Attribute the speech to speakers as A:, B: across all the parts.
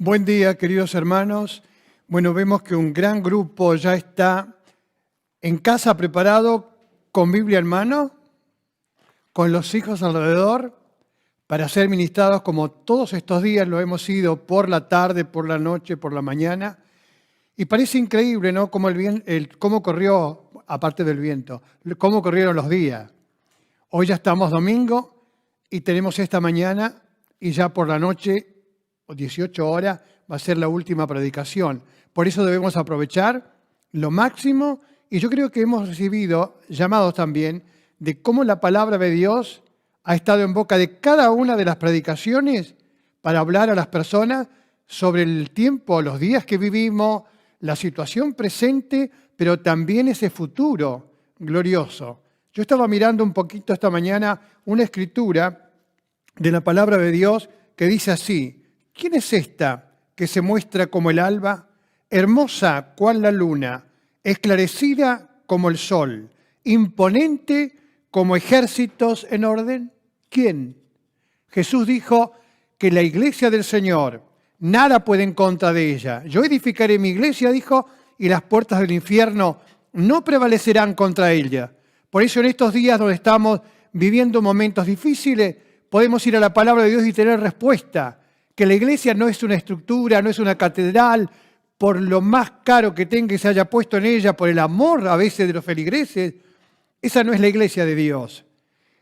A: Buen día, queridos hermanos. Bueno, vemos que un gran grupo ya está en casa preparado con Biblia en mano, con los hijos alrededor, para ser ministrados como todos estos días lo hemos sido por la tarde, por la noche, por la mañana. Y parece increíble, ¿no? Cómo corrió, aparte del viento, cómo corrieron los días. Hoy ya estamos domingo y tenemos esta mañana y ya por la noche, 18 horas, va a ser la última predicación. Por eso debemos aprovechar lo máximo y yo creo que hemos recibido llamados también de cómo la palabra de Dios ha estado en boca de cada una de las predicaciones para hablar a las personas sobre el tiempo, los días que vivimos, la situación presente, pero también ese futuro glorioso. Yo estaba mirando un poquito esta mañana una escritura de la palabra de Dios que dice así: ¿quién es esta que se muestra como el alba, hermosa cual la luna, esclarecida como el sol, imponente como ejércitos en orden? ¿Quién? Jesús dijo que la iglesia del Señor, nada puede en contra de ella. Yo edificaré mi iglesia, dijo, y las puertas del infierno no prevalecerán contra ella. Por eso en estos días donde estamos viviendo momentos difíciles, podemos ir a la palabra de Dios y tener respuesta. Que la iglesia no es una estructura, no es una catedral, por lo más caro que tenga y se haya puesto en ella, por el amor a veces de los feligreses. Esa no es la iglesia de Dios.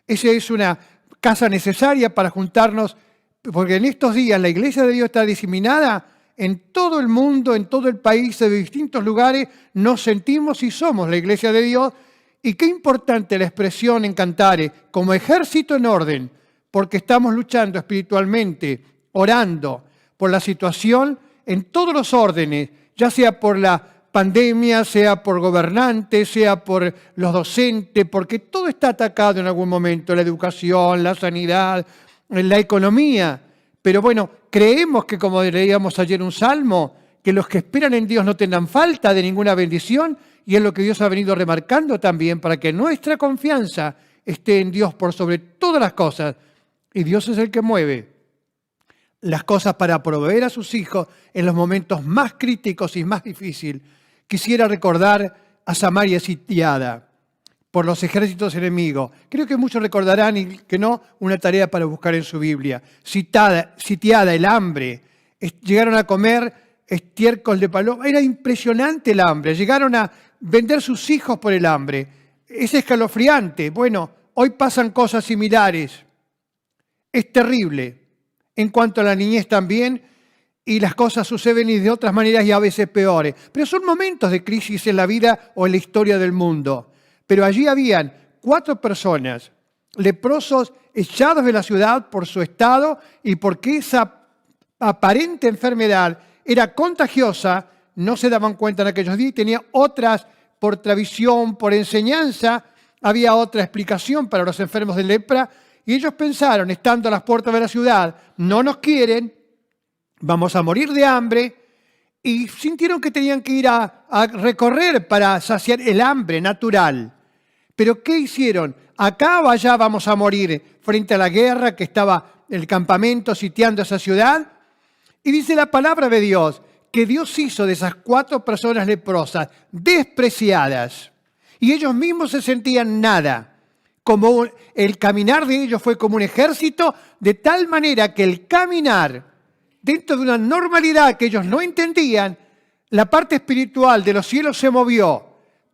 A: Esa es una casa necesaria para juntarnos, porque en estos días la iglesia de Dios está diseminada en todo el mundo, en todo el país, de distintos lugares. Nos sentimos y somos la iglesia de Dios. Y qué importante la expresión en Cantares, como ejército en orden, porque estamos luchando espiritualmente, orando por la situación en todos los órdenes, ya sea por la pandemia, sea por gobernantes, sea por los docentes, porque todo está atacado en algún momento, la educación, la sanidad, la economía. Pero bueno, creemos que, como leíamos ayer un salmo, que los que esperan en Dios no tengan falta de ninguna bendición, y es lo que Dios ha venido remarcando también, para que nuestra confianza esté en Dios por sobre todas las cosas. Y Dios es el que mueve las cosas para proveer a sus hijos en los momentos más críticos y más difíciles. Quisiera recordar a Samaria sitiada por los ejércitos enemigos. Creo que muchos recordarán, y que no, una tarea para buscar en su Biblia. Sitiada, el hambre. Llegaron a comer estiércol de paloma. Era impresionante el hambre. Llegaron a vender sus hijos por el hambre. Es escalofriante. Bueno, hoy pasan cosas similares. Es terrible. En cuanto a la niñez también, y las cosas suceden y de otras maneras y a veces peores. Pero son momentos de crisis en la vida o en la historia del mundo. Pero allí habían 4 personas, leprosos echados de la ciudad por su estado y porque esa aparente enfermedad era contagiosa, no se daban cuenta en aquellos días y tenía otras por tradición, por enseñanza, había otra explicación para los enfermos de lepra. Y ellos pensaron, estando a las puertas de la ciudad, no nos quieren, vamos a morir de hambre, y sintieron que tenían que ir a recorrer para saciar el hambre natural. Pero ¿qué hicieron? Acá o allá vamos a morir frente a la guerra que estaba el campamento sitiando esa ciudad. Y dice la palabra de Dios que Dios hizo de esas 4 personas leprosas despreciadas. Y ellos mismos se sentían nada. Como el caminar de ellos fue como un ejército, de tal manera que el caminar dentro de una normalidad que ellos no entendían, la parte espiritual de los cielos se movió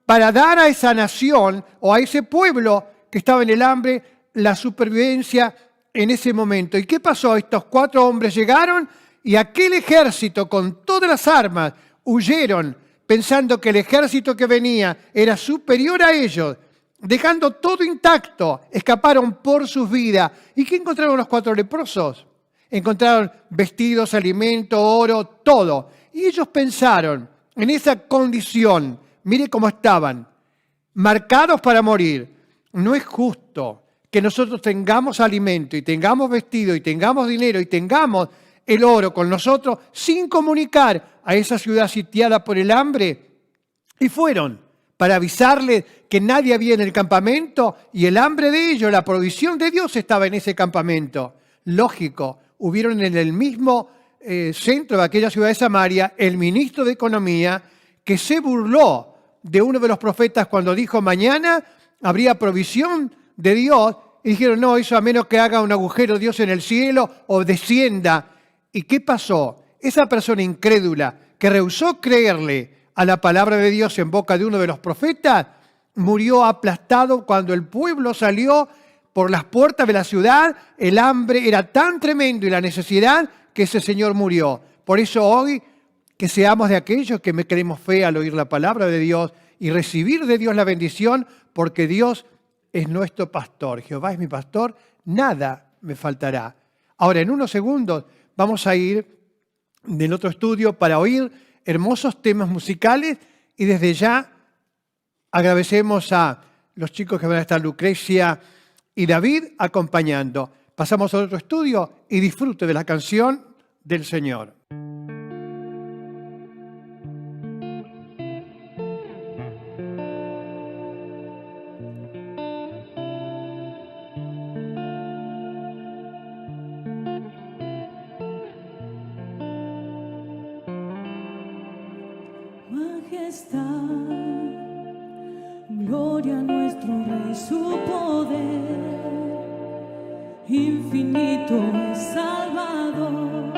A: para dar a esa nación o a ese pueblo que estaba en el hambre la supervivencia en ese momento. ¿Y qué pasó? Estos 4 hombres llegaron y aquel ejército con todas las armas huyeron pensando que el ejército que venía era superior a ellos. Dejando todo intacto, escaparon por sus vidas. ¿Y qué encontraron los 4 leprosos? Encontraron vestidos, alimento, oro, todo. Y ellos pensaron en esa condición, mire cómo estaban, marcados para morir. No es justo que nosotros tengamos alimento y tengamos vestido y tengamos dinero y tengamos el oro con nosotros sin comunicar a esa ciudad sitiada por el hambre. Y fueron para avisarles que nadie había en el campamento y el hambre de ellos, la provisión de Dios estaba en ese campamento. Lógico, hubieron en el mismo centro de aquella ciudad de Samaria, el ministro de Economía, que se burló de uno de los profetas cuando dijo mañana habría provisión de Dios, y dijeron, no, eso a menos que haga un agujero Dios en el cielo o descienda. ¿Y qué pasó? Esa persona incrédula que rehusó creerle a la palabra de Dios en boca de uno de los profetas, murió aplastado cuando el pueblo salió por las puertas de la ciudad. El hambre era tan tremendo y la necesidad que ese señor murió. Por eso hoy, que seamos de aquellos que me creemos fe al oír la palabra de Dios y recibir de Dios la bendición, porque Dios es nuestro pastor. Jehová es mi pastor, nada me faltará. Ahora, en unos segundos, vamos a ir del otro estudio para oír hermosos temas musicales y desde ya agradecemos a los chicos que van a estar, Lucrecia y David, acompañando. Pasamos a otro estudio y disfrute de la canción del Señor.
B: Gloria a nuestro Rey, su poder infinito es Salvador.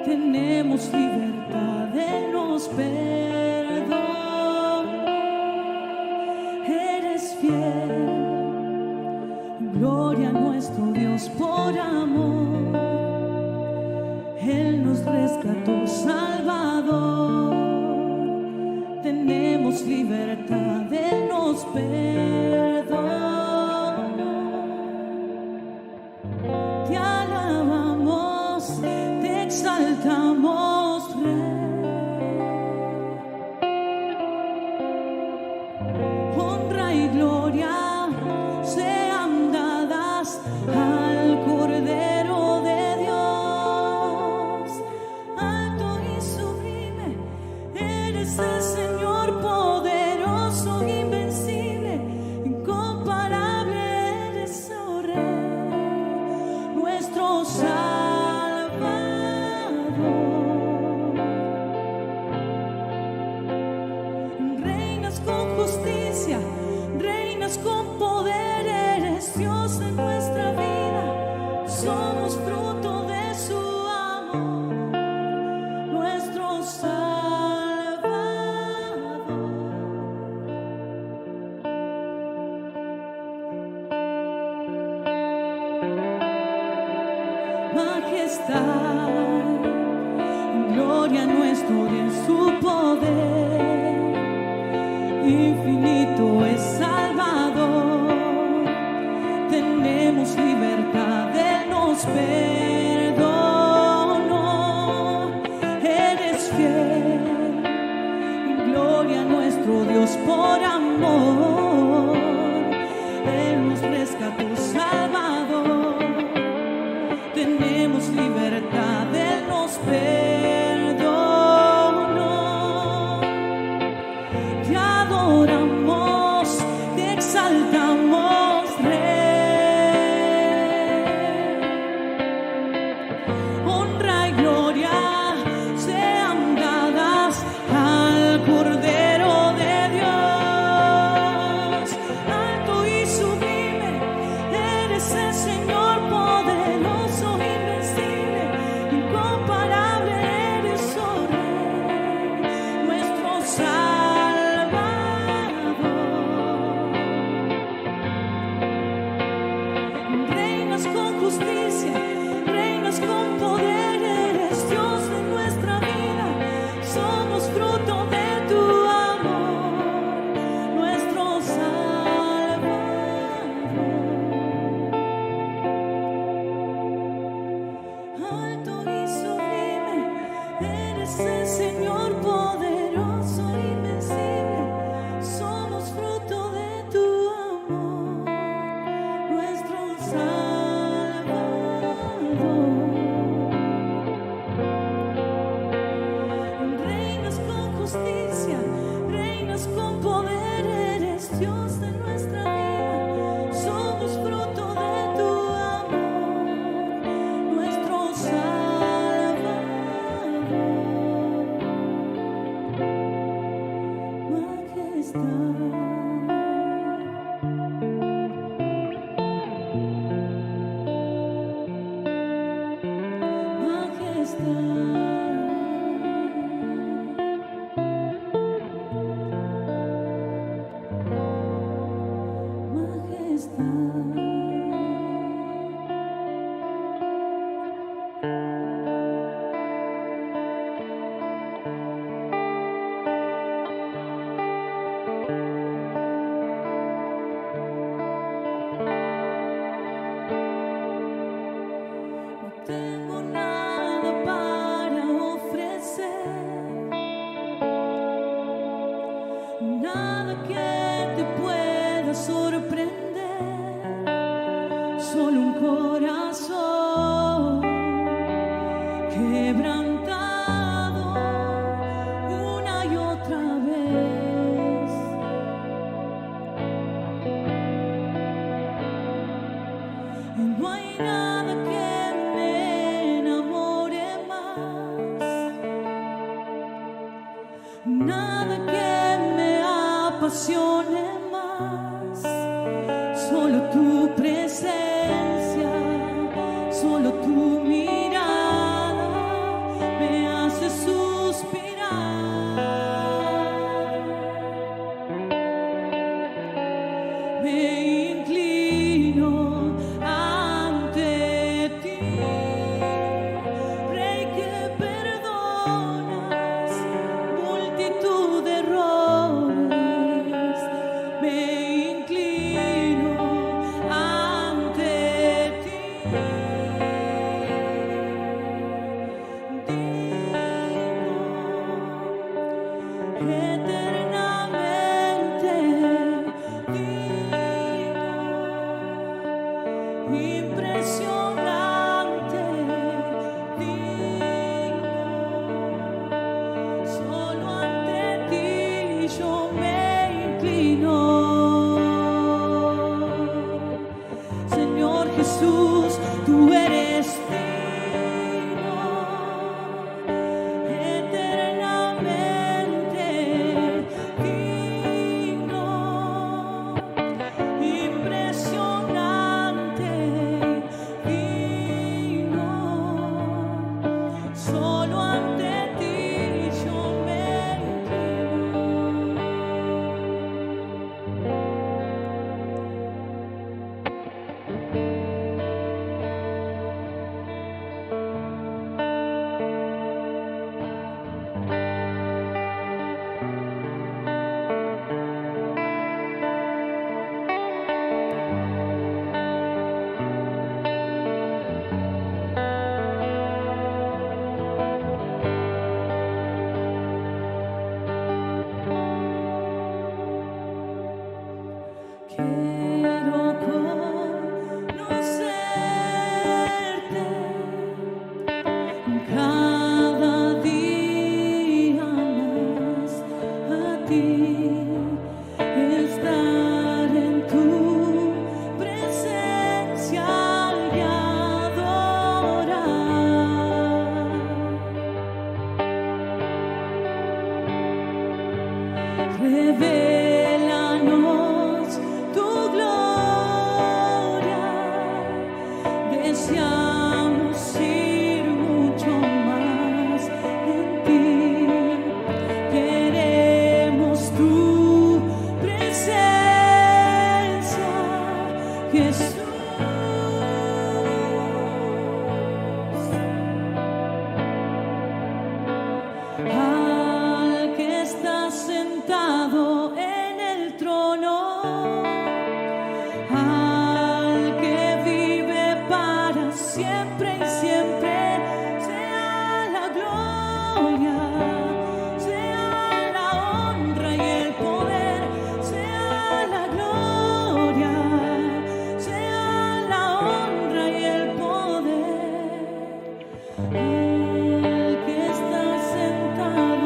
B: Tenemos libertad, Él nos perdonó. Eres fiel, gloria a nuestro Dios por amor. Él nos rescató, Salvador. Tenemos libertad, Él nos perdonó. Te alabamos, te exaltamos, Rey. Honra y gloria sean dadas al Cordero de Dios. Alto y sublime eres el Señor, poderoso, invencible, incomparable eres, oh Rey, nuestro Salvador. Reinas con justicia, reinas con poder, eres Dios en nuestra vida, somos fruto de su amor, nuestro majestad, gloria a nuestro Dios, su poder infinito es Salvador. Tenemos libertad, Él nos perdonó. Eres fiel, gloria a nuestro Dios por amor. Él nos rescató, Salvador. Tenemos libertad, Él nos perdonó. Te adoramos, te exaltamos, Rey. Honra y gloria sean dadas al Cordero de Dios. Alto y sublime eres el Señor, poderoso, invencible, incomparable eres, oh Rey, nuestro Salvador. Reinas con justicia, reinas con poder, eres Dios en nuestra vida, somos fruto de tu amor, nuestro Salvador. Alto y sublime eres el Señor, poderoso, invencible, somos fruto de tu amor, nuestro Salvador. Reinas con justicia, reinas con poder, eres Dios de nuestra vida, somos fruto de tu amor, nuestro Salvador. No tengo nada para ofrecer, nada que te pueda sorprender, solo un corazón quebrantado una y otra vez. Y no hay nada que me enamore más, nada que me apasione más, solo tu presencia, solo tu mirada me hace suspirar. Me inclino ante ti, Rey que perdonas multitud de errores. Me inclino ante ti, digno, eternamente digno, impresionante, digno. Solo ante ti yo me inclino. Señor Jesús, tú eres digno, eternamente digno, impresionante, digno. Solo ante ti yo me quiero conocerte cada día más, a ti, estar en tu presencia y adorar. Revélanos tu gloria, deseamos ir mucho más en ti. Queremos tu presencia, Jesús. Al que está sentado en el trono, al que vive para siempre y siempre, sea la gloria, sea la honra y el poder, sea la gloria, sea la honra y el poder. El que está sentado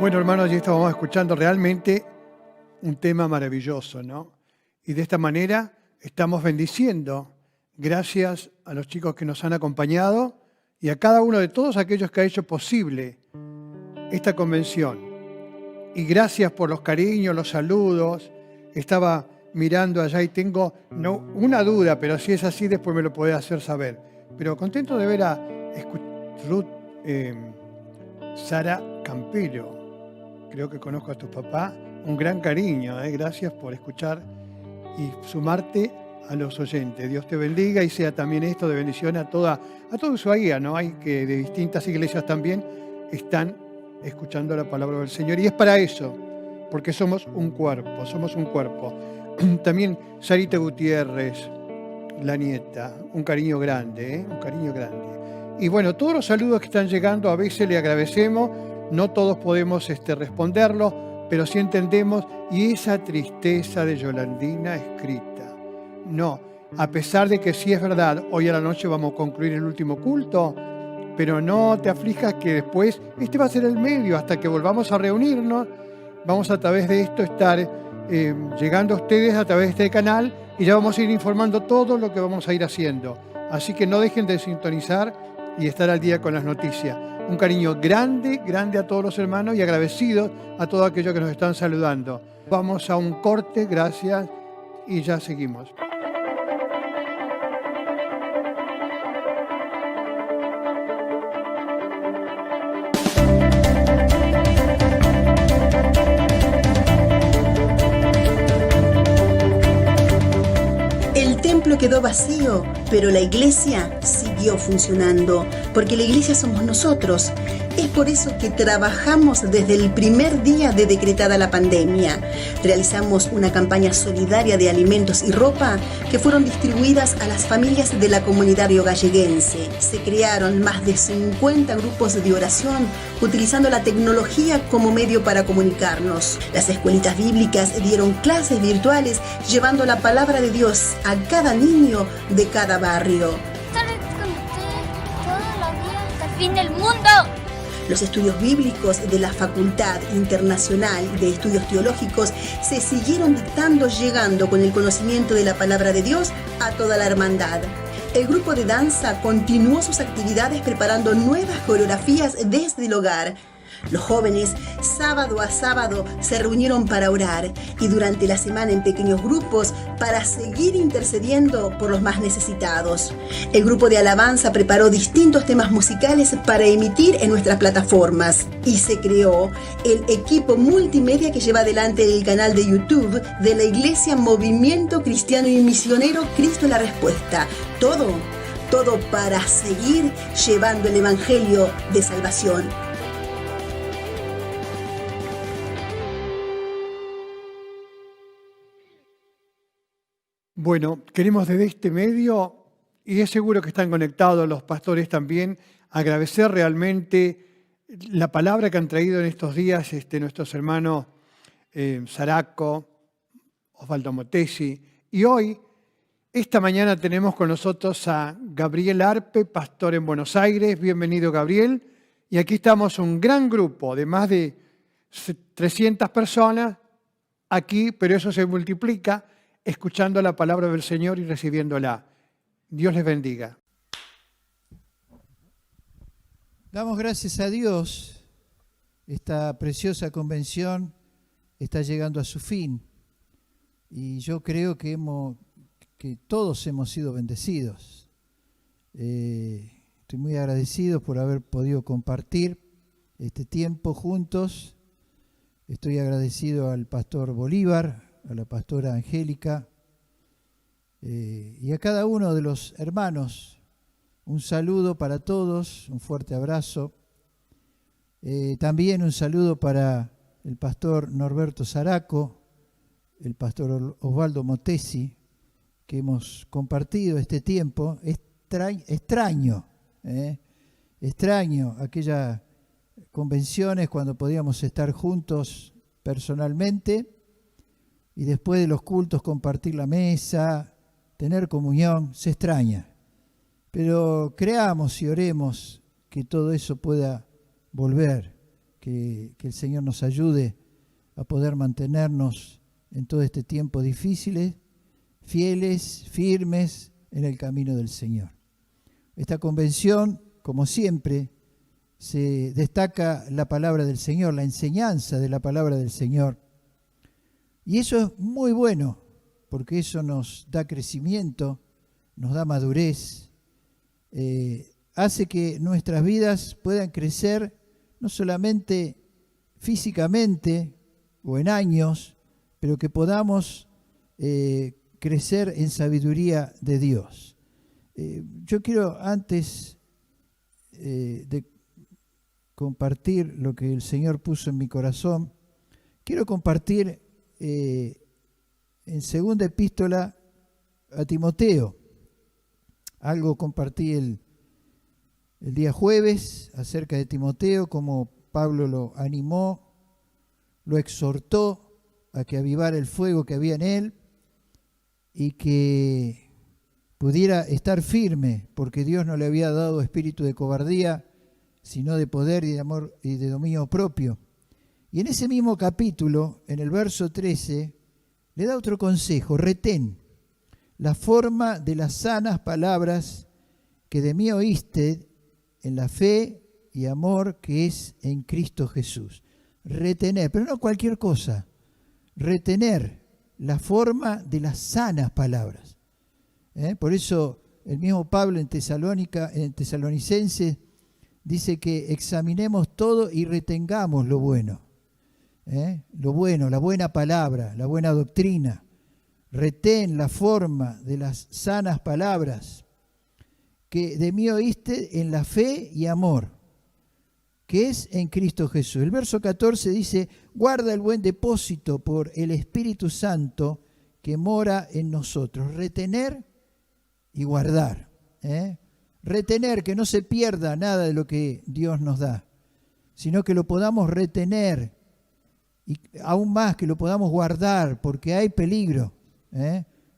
A: Bueno, hermanos, ya estábamos escuchando realmente un tema maravilloso, ¿no? Y de esta manera estamos bendiciendo, gracias a los chicos que nos han acompañado y a cada uno de todos aquellos que ha hecho posible esta convención. Y gracias por los cariños, los saludos. Estaba mirando allá y tengo una duda, pero si es así después me lo podés hacer saber. Pero contento de ver a Ruth Sara Campero. Creo que conozco a tu papá. Un gran cariño. Gracias por escuchar y sumarte a los oyentes. Dios te bendiga y sea también esto de bendición a toda Ushuaia, ¿no? Hay que de distintas iglesias también están escuchando la palabra del Señor. Y es para eso, porque somos un cuerpo, somos un cuerpo. También Sarita Gutiérrez, la nieta, un cariño grande, un cariño grande. Y bueno, todos los saludos que están llegando, a veces le agradecemos, no todos podemos responderlos, pero sí entendemos, y esa tristeza de Yolandina escrita. No, a pesar de que sí es verdad, hoy a la noche vamos a concluir el último culto, pero no te aflijas que después, este va a ser el medio, hasta que volvamos a reunirnos, vamos a través de esto estar llegando a ustedes a través de este canal, y ya vamos a ir informando todo lo que vamos a ir haciendo. Así que no dejen de sintonizar y estar al día con las noticias. Un cariño grande, grande a todos los hermanos y agradecidos a todos aquellos que nos están saludando. Vamos a un corte, gracias, y ya seguimos.
C: El templo quedó vacío, pero la iglesia siguió funcionando, porque la iglesia somos nosotros. Es por eso que trabajamos desde el primer día de decretada la pandemia. Realizamos una campaña solidaria de alimentos y ropa que fueron distribuidas a las familias de la comunidad riogalleguense. Se crearon más de 50 grupos de oración utilizando la tecnología como medio para comunicarnos. Las escuelitas bíblicas dieron clases virtuales llevando la palabra de Dios a cada niño de cada barrio.
D: Estaré con ustedes todos los días hasta el fin del mundo.
C: Los estudios bíblicos de la Facultad Internacional de Estudios Teológicos se siguieron dictando, llegando con el conocimiento de la palabra de Dios a toda la hermandad. El grupo de danza continuó sus actividades preparando nuevas coreografías desde el hogar. Los jóvenes, sábado a sábado, se reunieron para orar y durante la semana en pequeños grupos para seguir intercediendo por los más necesitados. El grupo de alabanza preparó distintos temas musicales para emitir en nuestras plataformas y se creó el equipo multimedia que lleva adelante el canal de YouTube de la Iglesia Movimiento Cristiano y Misionero Cristo la Respuesta. Todo para seguir llevando el Evangelio de salvación.
A: Bueno, queremos desde este medio, y es seguro que están conectados los pastores también, agradecer realmente la palabra que han traído en estos días nuestros hermanos Saraco, Osvaldo Motesi. Y hoy, esta mañana tenemos con nosotros a Gabriel Arpe, pastor en Buenos Aires. Bienvenido, Gabriel. Y aquí estamos un gran grupo de más de 300 personas aquí, pero eso se multiplica escuchando la palabra del Señor y recibiéndola. Dios les bendiga.
E: Damos gracias a Dios. Esta preciosa convención está llegando a su fin. Y yo creo que todos hemos sido bendecidos. Estoy muy agradecido por haber podido compartir este tiempo juntos. Estoy agradecido al pastor Bolívar, a la pastora Angélica y a cada uno de los hermanos. Un saludo para todos, un fuerte abrazo. También un saludo para el pastor Norberto Saraco, el pastor Osvaldo Motesi, que hemos compartido este tiempo. Extraño aquellas convenciones cuando podíamos estar juntos personalmente y después de los cultos compartir la mesa, tener comunión, se extraña. Pero creamos y oremos que todo eso pueda volver, que el Señor nos ayude a poder mantenernos en todo este tiempo difícil, fieles, firmes en el camino del Señor. Esta convención, como siempre, se destaca la palabra del Señor, la enseñanza de la palabra del Señor. Y eso es muy bueno, porque eso nos da crecimiento, nos da madurez, hace que nuestras vidas puedan crecer no solamente físicamente o en años, pero que podamos crecer en sabiduría de Dios. Yo quiero, antes de compartir lo que el Señor puso en mi corazón, quiero compartir en segunda epístola a Timoteo. Algo compartí el día jueves acerca de Timoteo, como Pablo lo animó, lo exhortó a que avivara el fuego que había en él y que pudiera estar firme, porque Dios no le había dado espíritu de cobardía, sino de poder y de amor y de dominio propio. Y en ese mismo capítulo, en el verso 13, le da otro consejo: retén la forma de las sanas palabras que de mí oíste en la fe y amor que es en Cristo Jesús. Retener, pero no cualquier cosa, retener la forma de las sanas palabras. Por eso el mismo Pablo en Tesalonicenses dice que examinemos todo y retengamos lo bueno. Lo bueno, la buena palabra, la buena doctrina. Retén la forma de las sanas palabras que de mí oíste en la fe y amor, que es en Cristo Jesús. El verso 14 dice: guarda el buen depósito por el Espíritu Santo que mora en nosotros. Retener y guardar. Retener, que no se pierda nada de lo que Dios nos da, sino que lo podamos retener y aún más que lo podamos guardar, porque hay peligro.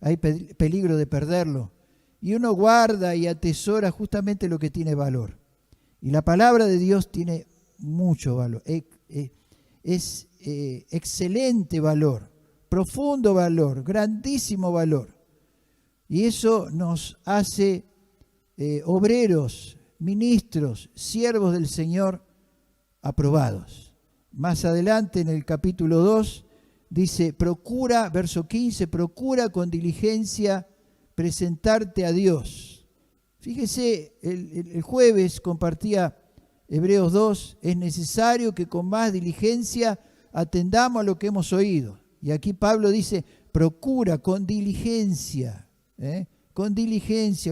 E: Hay peligro de perderlo. Y uno guarda y atesora justamente lo que tiene valor. Y la palabra de Dios tiene mucho valor. Es excelente valor, profundo valor, grandísimo valor. Y eso nos hace obreros, ministros, siervos del Señor aprobados. Más adelante en el capítulo 2 dice: procura, verso 15, procura con diligencia presentarte a Dios. Fíjese, el jueves compartía Hebreos 2, es necesario que con más diligencia atendamos a lo que hemos oído. Y aquí Pablo dice: procura con diligencia,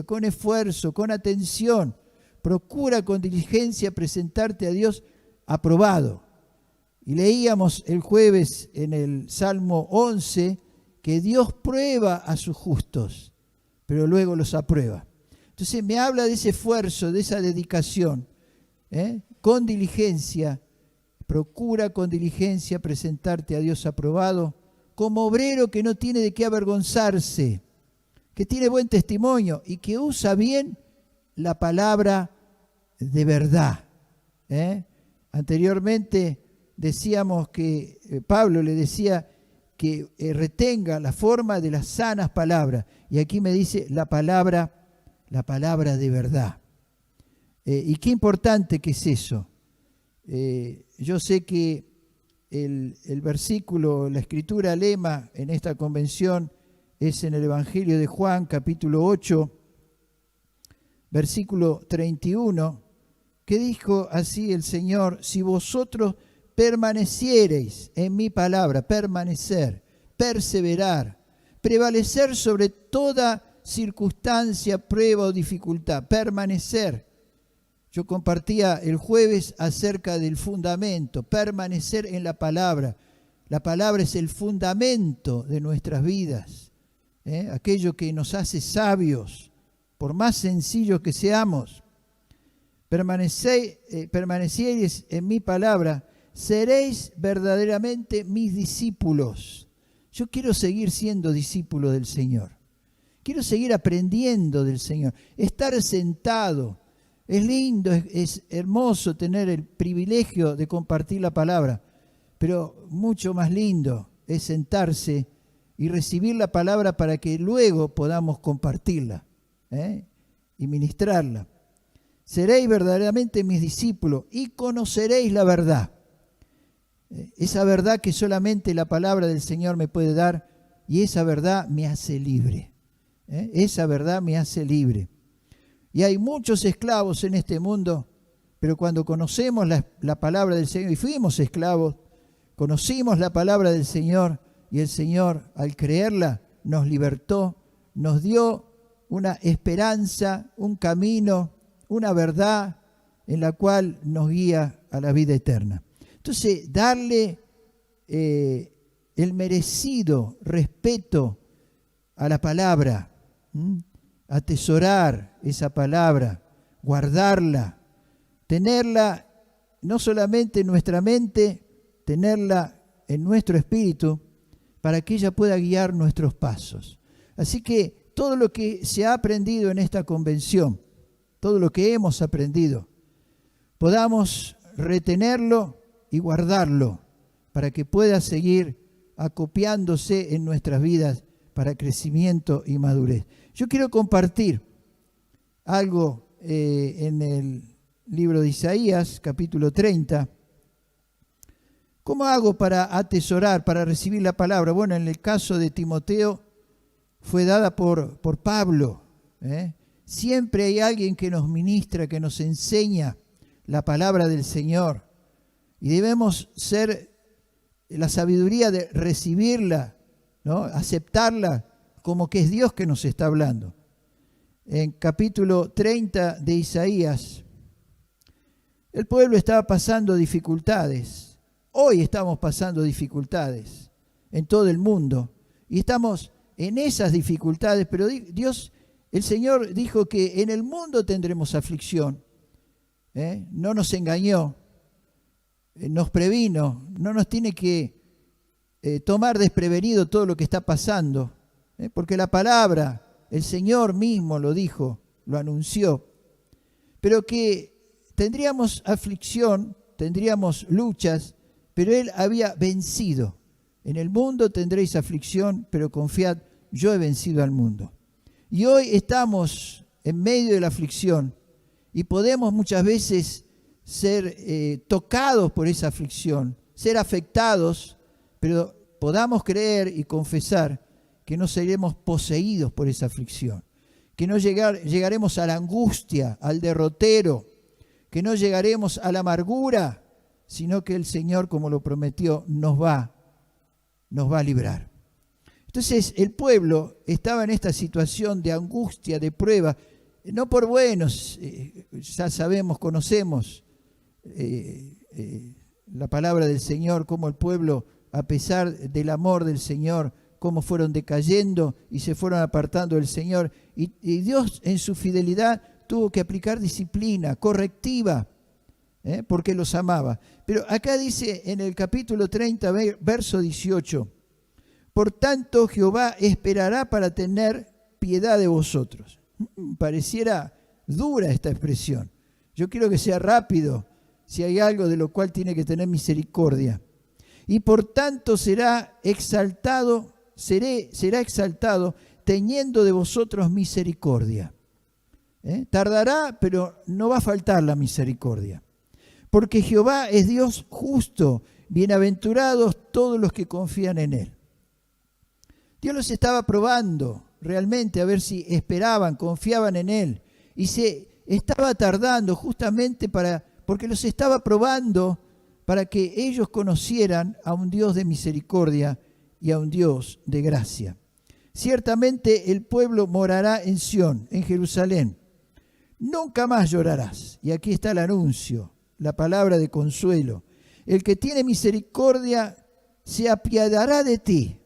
E: con esfuerzo, con atención. Procura con diligencia presentarte a Dios aprobado. Y leíamos el jueves en el Salmo 11 que Dios prueba a sus justos, pero luego los aprueba. Entonces me habla de ese esfuerzo, de esa dedicación, con diligencia. Procura con diligencia presentarte a Dios aprobado, como obrero que no tiene de qué avergonzarse, que tiene buen testimonio y que usa bien la palabra de verdad. Anteriormente decíamos que Pablo le decía que retenga la forma de las sanas palabras. Y aquí me dice la palabra de verdad. Y qué importante que es eso. Yo sé que el versículo, la escritura lema en esta convención es en el Evangelio de Juan, capítulo 8, versículo 31, que dijo así el Señor: si vosotros permaneciereis en mi palabra, permanecer, perseverar, prevalecer sobre toda circunstancia, prueba o dificultad, permanecer. Yo compartía el jueves acerca del fundamento, permanecer en la palabra. La palabra es el fundamento de nuestras vidas, aquello que nos hace sabios, por más sencillos que seamos. Permaneciereis en mi palabra, seréis verdaderamente mis discípulos. Yo quiero seguir siendo discípulo del Señor. Quiero seguir aprendiendo del Señor. Estar sentado, Es lindo, es hermoso tener el privilegio de compartir la palabra, pero mucho más lindo es sentarse y recibir la palabra para que luego podamos compartirla y ministrarla. Seréis verdaderamente mis discípulos y conoceréis la verdad. Esa verdad que solamente la palabra del Señor me puede dar, y esa verdad me hace libre. Esa verdad me hace libre. Y hay muchos esclavos en este mundo, pero cuando conocemos la palabra del Señor, y fuimos esclavos, conocimos la palabra del Señor, y el Señor, al creerla, nos libertó, nos dio una esperanza, un camino, una verdad en la cual nos guía a la vida eterna. Entonces, darle el merecido respeto a la palabra, atesorar esa palabra, guardarla, tenerla no solamente en nuestra mente, tenerla en nuestro espíritu, para que ella pueda guiar nuestros pasos. Así que todo lo que se ha aprendido en esta convención, todo lo que hemos aprendido, podamos retenerlo y guardarlo para que pueda seguir acopiándose en nuestras vidas para crecimiento y madurez. Yo quiero compartir algo en el libro de Isaías, capítulo 30. ¿Cómo hago para atesorar, para recibir la palabra? Bueno, en el caso de Timoteo fue dada por Pablo. Siempre hay alguien que nos ministra, que nos enseña la palabra del Señor. Y debemos ser la sabiduría de recibirla, ¿no? Aceptarla como que es Dios que nos está hablando. En capítulo 30 de Isaías, el pueblo estaba pasando dificultades. Hoy estamos pasando dificultades en todo el mundo. Y estamos en esas dificultades, pero Dios, el Señor dijo que en el mundo tendremos aflicción. No nos engañó, nos previno, no nos tiene que tomar desprevenido todo lo que está pasando, porque la palabra, el Señor mismo lo dijo, lo anunció, pero que tendríamos aflicción, tendríamos luchas, pero Él había vencido. En el mundo tendréis aflicción, pero confiad, yo he vencido al mundo. Y hoy estamos en medio de la aflicción y podemos muchas veces ser tocados por esa aflicción, ser afectados, pero podamos creer y confesar que no seremos poseídos por esa aflicción, que no llegaremos a la angustia, al derrotero, que no llegaremos a la amargura, sino que el Señor, como lo prometió, nos va a librar. Entonces el pueblo estaba en esta situación de angustia, de prueba, no por buenos, ya sabemos, conocemos la palabra del Señor, cómo el pueblo, a pesar del amor del Señor, cómo fueron decayendo y se fueron apartando del Señor. Y Dios en su fidelidad tuvo que aplicar disciplina correctiva, porque los amaba. Pero acá dice en el capítulo 30, verso 18, por tanto Jehová esperará para tener piedad de vosotros. Pareciera dura esta expresión. Yo quiero que sea rápido, si hay algo de lo cual tiene que tener misericordia. Y por tanto será exaltado teniendo de vosotros misericordia. Tardará, pero no va a faltar la misericordia. Porque Jehová es Dios justo, bienaventurados todos los que confían en Él. Dios los estaba probando realmente a ver si esperaban, confiaban en Él. Y se estaba tardando justamente porque los estaba probando para que ellos conocieran a un Dios de misericordia y a un Dios de gracia. Ciertamente el pueblo morará en Sión, en Jerusalén. Nunca más llorarás. Y aquí está el anuncio, la palabra de consuelo. El que tiene misericordia se apiadará de ti.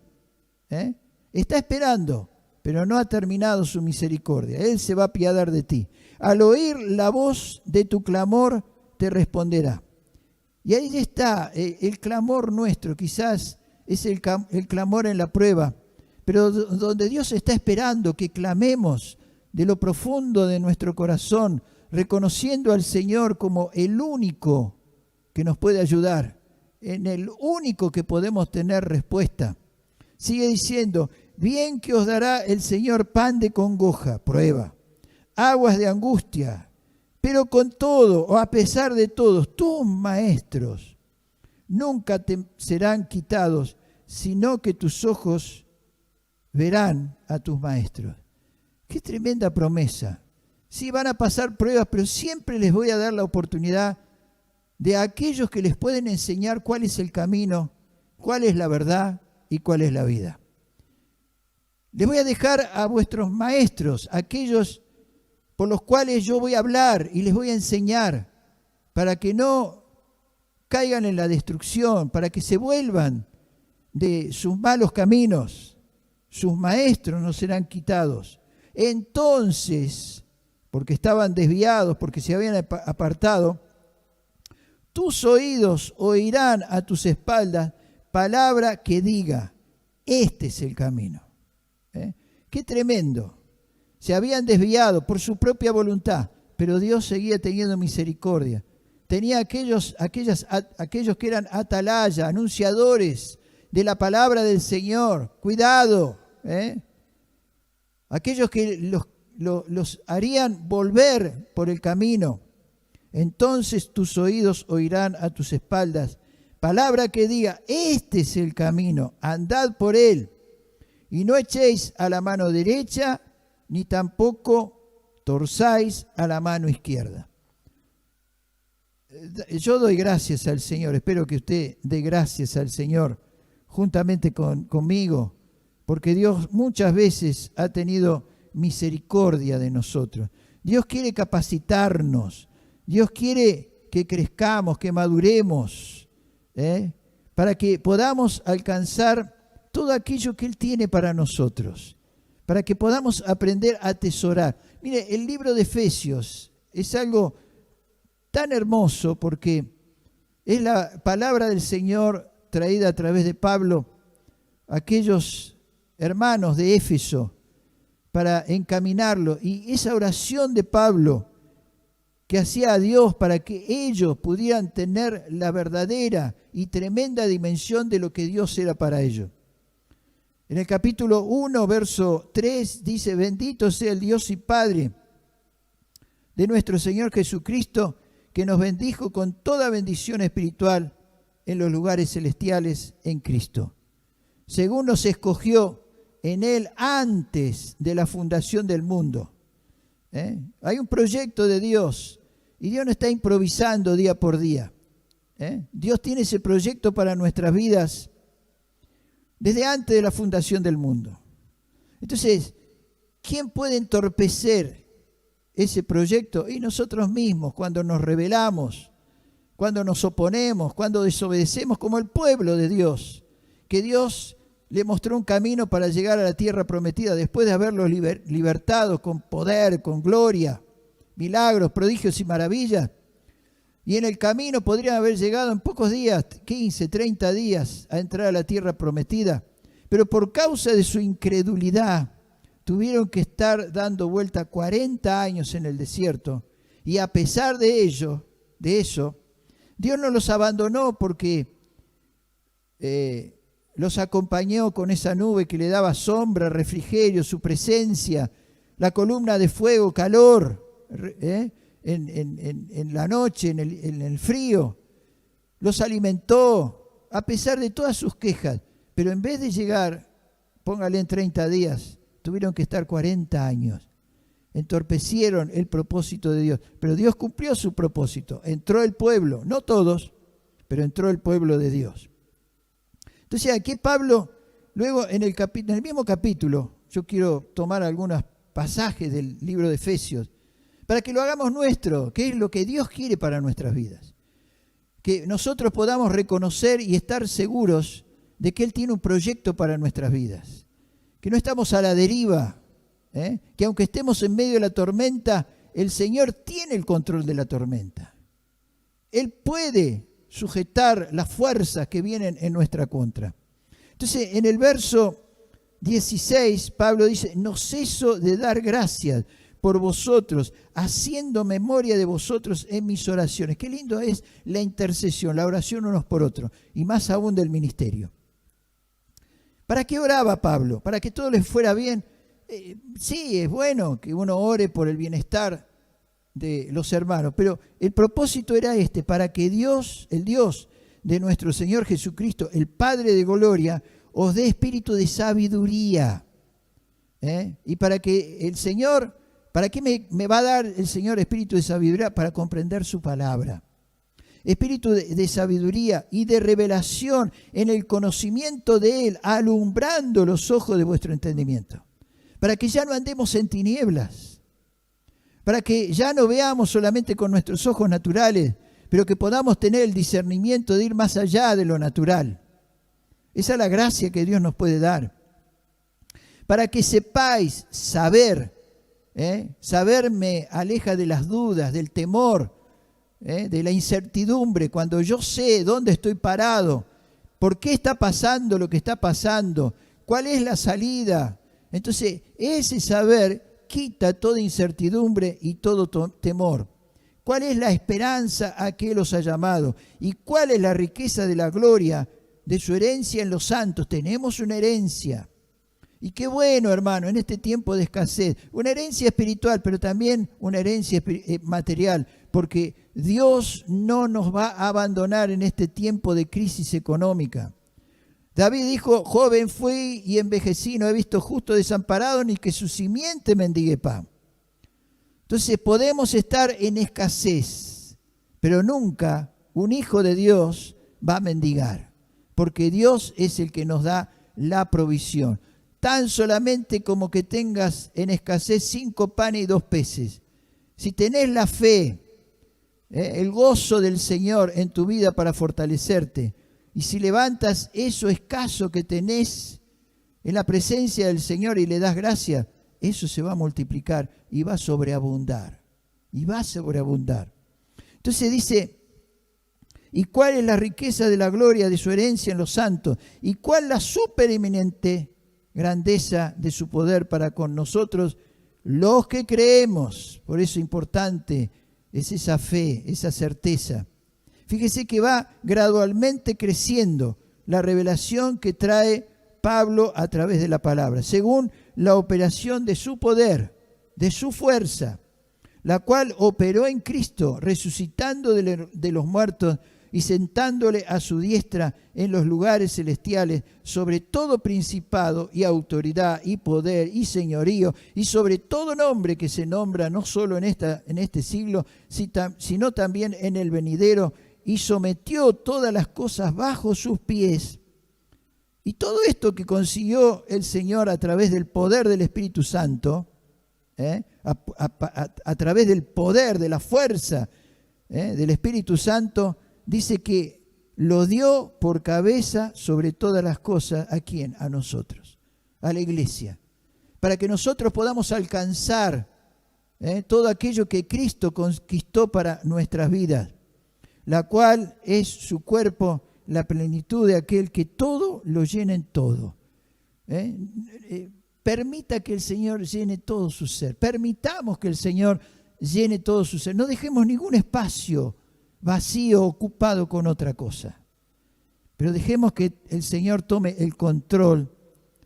E: Está esperando, pero no ha terminado su misericordia. Él se va a apiadar de ti. Al oír la voz de tu clamor, te responderá. Y ahí está el clamor nuestro, quizás es el clamor en la prueba, pero donde Dios está esperando que clamemos de lo profundo de nuestro corazón, reconociendo al Señor como el único que nos puede ayudar, en el único que podemos tener respuesta. Sigue diciendo, bien que os dará el Señor pan de congoja, prueba, aguas de angustia, pero con todo, o a pesar de todos, tus maestros nunca te serán quitados, sino que tus ojos verán a tus maestros. Qué tremenda promesa. Sí, van a pasar pruebas, pero siempre les voy a dar la oportunidad de aquellos que les pueden enseñar cuál es el camino, cuál es la verdad y cuál es la vida. Les voy a dejar a vuestros maestros, aquellos por los cuales yo voy a hablar y les voy a enseñar, para que no caigan en la destrucción, para que se vuelvan de sus malos caminos. Sus maestros no serán quitados. Entonces, porque estaban desviados, porque se habían apartado, tus oídos oirán a tus espaldas palabra que diga, este es el camino. Qué tremendo. Se habían desviado por su propia voluntad, pero Dios seguía teniendo misericordia. Tenía aquellos que eran atalaya, anunciadores de la palabra del Señor. Cuidado. Aquellos que los harían volver por el camino. Entonces tus oídos oirán a tus espaldas palabra que diga, este es el camino, andad por él. Y no echéis a la mano derecha, ni tampoco torzáis a la mano izquierda. Yo doy gracias al Señor, espero que usted dé gracias al Señor juntamente conmigo, porque Dios muchas veces ha tenido misericordia de nosotros. Dios quiere capacitarnos, Dios quiere que crezcamos, que maduremos, para que podamos alcanzar todo aquello que Él tiene para nosotros, para que podamos aprender a atesorar. Mire, el libro de Efesios es algo tan hermoso porque es la palabra del Señor traída a través de Pablo a aquellos hermanos de Éfeso para encaminarlo. Y esa oración de Pablo que hacía a Dios para que ellos pudieran tener la verdadera y tremenda dimensión de lo que Dios era para ellos. En el capítulo 1, verso 3, dice, bendito sea el Dios y Padre de nuestro Señor Jesucristo, que nos bendijo con toda bendición espiritual en los lugares celestiales en Cristo, según nos escogió en Él antes de la fundación del mundo. Hay un proyecto de Dios y Dios no está improvisando día por día. Dios tiene ese proyecto para nuestras vidas desde antes de la fundación del mundo. Entonces, ¿quién puede entorpecer ese proyecto? Y nosotros mismos, cuando nos rebelamos, cuando nos oponemos, cuando desobedecemos, como el pueblo de Dios, que Dios le mostró un camino para llegar a la tierra prometida después de haberlos libertado con poder, con gloria, milagros, prodigios y maravillas. Y en el camino podrían haber llegado en pocos días, 15, 30 días, a entrar a la tierra prometida. Pero por causa de su incredulidad, tuvieron que estar dando vuelta 40 años en el desierto. Y a pesar de eso, Dios no los abandonó porque los acompañó con esa nube que le daba sombra, refrigerio, su presencia, la columna de fuego, calor, en la noche, en el frío. Los alimentó a pesar de todas sus quejas. Pero en vez de llegar, póngale en 30 días, tuvieron que estar 40 años. Entorpecieron el propósito de Dios. Pero Dios cumplió su propósito. Entró el pueblo, no todos, pero entró el pueblo de Dios. Entonces aquí Pablo, luego en el mismo capítulo, yo quiero tomar algunos pasajes del libro de Efesios, para que lo hagamos nuestro, que es lo que Dios quiere para nuestras vidas. Que nosotros podamos reconocer y estar seguros de que Él tiene un proyecto para nuestras vidas. Que no estamos a la deriva, que aunque estemos en medio de la tormenta, el Señor tiene el control de la tormenta. Él puede sujetar las fuerzas que vienen en nuestra contra. Entonces, en el verso 16, Pablo dice, no ceso de dar gracias por vosotros, haciendo memoria de vosotros en mis oraciones. Qué lindo es la intercesión, la oración unos por otros, y más aún del ministerio. ¿Para qué oraba Pablo? ¿Para que todo les fuera bien? Sí, es bueno que uno ore por el bienestar de los hermanos, pero el propósito era este, para que Dios, el Dios de nuestro Señor Jesucristo, el Padre de gloria, os dé espíritu de sabiduría. Y para que el Señor, ¿para qué me va a dar el Señor espíritu de sabiduría? Para comprender su palabra. Espíritu de sabiduría y de revelación en el conocimiento de Él, alumbrando los ojos de vuestro entendimiento. Para que ya no andemos en tinieblas. Para que ya no veamos solamente con nuestros ojos naturales, pero que podamos tener el discernimiento de ir más allá de lo natural. Esa es la gracia que Dios nos puede dar. Para que sepáis saber, saber me aleja de las dudas, del temor, de la incertidumbre. Cuando yo sé dónde estoy parado, por qué está pasando lo que está pasando, cuál es la salida. Entonces, ese saber quita toda incertidumbre y todo temor. ¿Cuál es la esperanza a que Él os ha llamado? ¿Y cuál es la riqueza de la gloria de su herencia en los santos? Tenemos una herencia. Y qué bueno, hermano, en este tiempo de escasez. Una herencia espiritual, pero también una herencia material. Porque Dios no nos va a abandonar en este tiempo de crisis económica. David dijo, joven fui y envejecí, no he visto justo desamparado ni que su simiente mendigue pan. Entonces podemos estar en escasez, pero nunca un hijo de Dios va a mendigar, porque Dios es el que nos da la provisión. Tan solamente como que tengas en escasez 5 panes y 2 peces. Si tenés la fe, el gozo del Señor en tu vida para fortalecerte, y si levantas eso escaso que tenés en la presencia del Señor y le das gracias, eso se va a multiplicar y va a sobreabundar. Y va a sobreabundar. Entonces dice, ¿y cuál es la riqueza de la gloria de su herencia en los santos? ¿Y cuál la supereminente grandeza de su poder para con nosotros, los que creemos? Por eso importante es esa fe, esa certeza. Fíjese que va gradualmente creciendo la revelación que trae Pablo a través de la palabra, según la operación de su poder, de su fuerza, la cual operó en Cristo, resucitando de los muertos y sentándole a su diestra en los lugares celestiales, sobre todo principado y autoridad y poder y señorío, y sobre todo nombre que se nombra no solo en este siglo, sino también en el venidero, y sometió todas las cosas bajo sus pies. Y todo esto que consiguió el Señor a través del poder del Espíritu Santo, a través del poder, de la fuerza del Espíritu Santo, dice que lo dio por cabeza sobre todas las cosas. ¿A quién? A nosotros, a la iglesia. Para que nosotros podamos alcanzar todo aquello que Cristo conquistó para nuestras vidas, la cual es su cuerpo, la plenitud de aquel que todo lo llena en todo. Permita que el Señor llene todo su ser. Permitamos que el Señor llene todo su ser. No dejemos ningún espacio vacío, ocupado con otra cosa. Pero dejemos que el Señor tome el control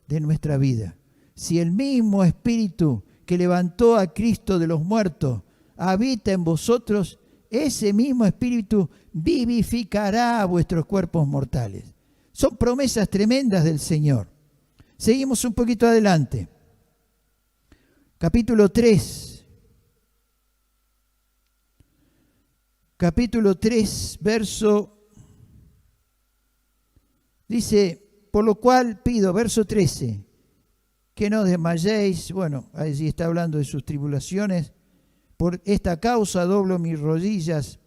E: de nuestra vida. Si el mismo Espíritu que levantó a Cristo de los muertos habita en vosotros, ese mismo Espíritu vivificará vuestros cuerpos mortales. Son promesas tremendas del Señor. Seguimos un poquito adelante. Capítulo 3. Capítulo 3, verso... Dice, por lo cual pido, verso 13, que no desmayéis. Bueno, allí está hablando de sus tribulaciones. Por esta causa doblo mis rodillas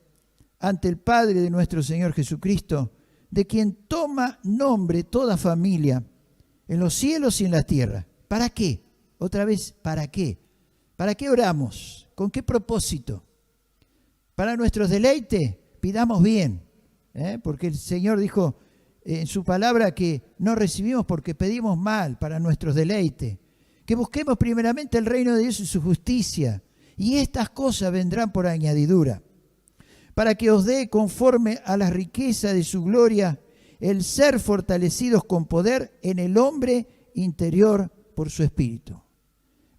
E: ante el Padre de nuestro Señor Jesucristo, de quien toma nombre toda familia en los cielos y en la tierra. ¿Para qué? Otra vez, ¿para qué? ¿Para qué oramos? ¿Con qué propósito? Para nuestros deleites, pidamos bien, porque el Señor dijo en su palabra que no recibimos porque pedimos mal para nuestros deleites. que busquemos primeramente el reino de Dios y su justicia, y estas cosas vendrán por añadidura, para que os dé conforme a la riqueza de su gloria el ser fortalecidos con poder en el hombre interior por su espíritu.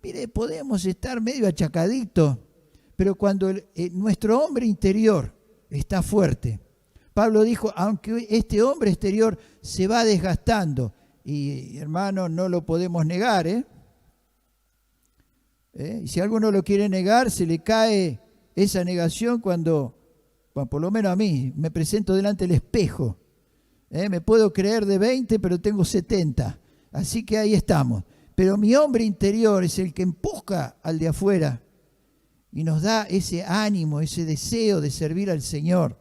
E: Mire, podemos estar medio achacaditos, pero cuando nuestro hombre interior está fuerte, Pablo dijo, aunque este hombre exterior se va desgastando, y hermano, no lo podemos negar, y si alguno lo quiere negar, se le cae esa negación cuando por lo menos a mí, me presento delante del espejo. Me puedo creer de 20, pero tengo 70. Así que ahí estamos. Pero mi hombre interior es el que empuja al de afuera y nos da ese ánimo, ese deseo de servir al Señor.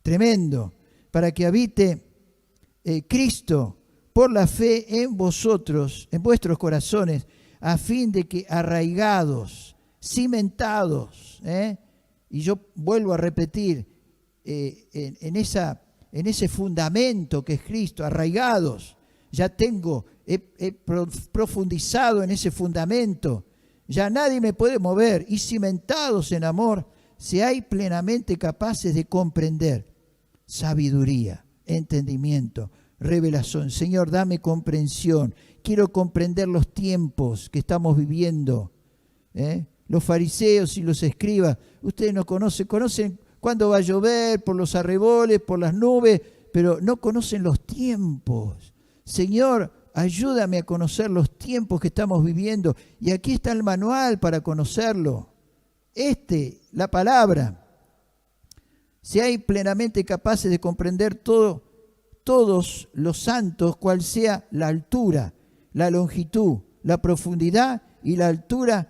E: Tremendo. Para que habite Cristo por la fe en vosotros, en vuestros corazones, a fin de que arraigados, cimentados, y yo vuelvo a repetir, en ese fundamento que es Cristo, arraigados, ya he profundizado en ese fundamento, ya nadie me puede mover, y cimentados en amor, seáis plenamente capaces de comprender sabiduría, entendimiento, revelación. Señor, dame comprensión, quiero comprender los tiempos que estamos viviendo, Los fariseos y los escribas, ustedes no conocen cuándo va a llover, por los arreboles, por las nubes, pero no conocen los tiempos. Señor, ayúdame a conocer los tiempos que estamos viviendo. Y aquí está el manual para conocerlo. La palabra. Seáis plenamente capaces de comprender todos los santos, cual sea la altura, la longitud, la profundidad y la altura,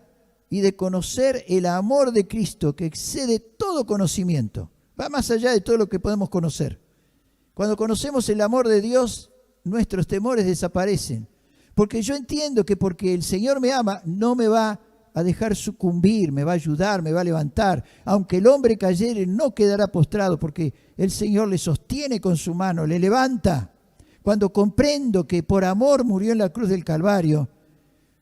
E: y de conocer el amor de Cristo que excede todo conocimiento. Va más allá de todo lo que podemos conocer. Cuando conocemos el amor de Dios, nuestros temores desaparecen. Porque yo entiendo que porque el Señor me ama, no me va a dejar sucumbir, me va a ayudar, me va a levantar. Aunque el hombre cayere, no quedará postrado, porque el Señor le sostiene con su mano, le levanta. Cuando comprendo que por amor murió en la cruz del Calvario,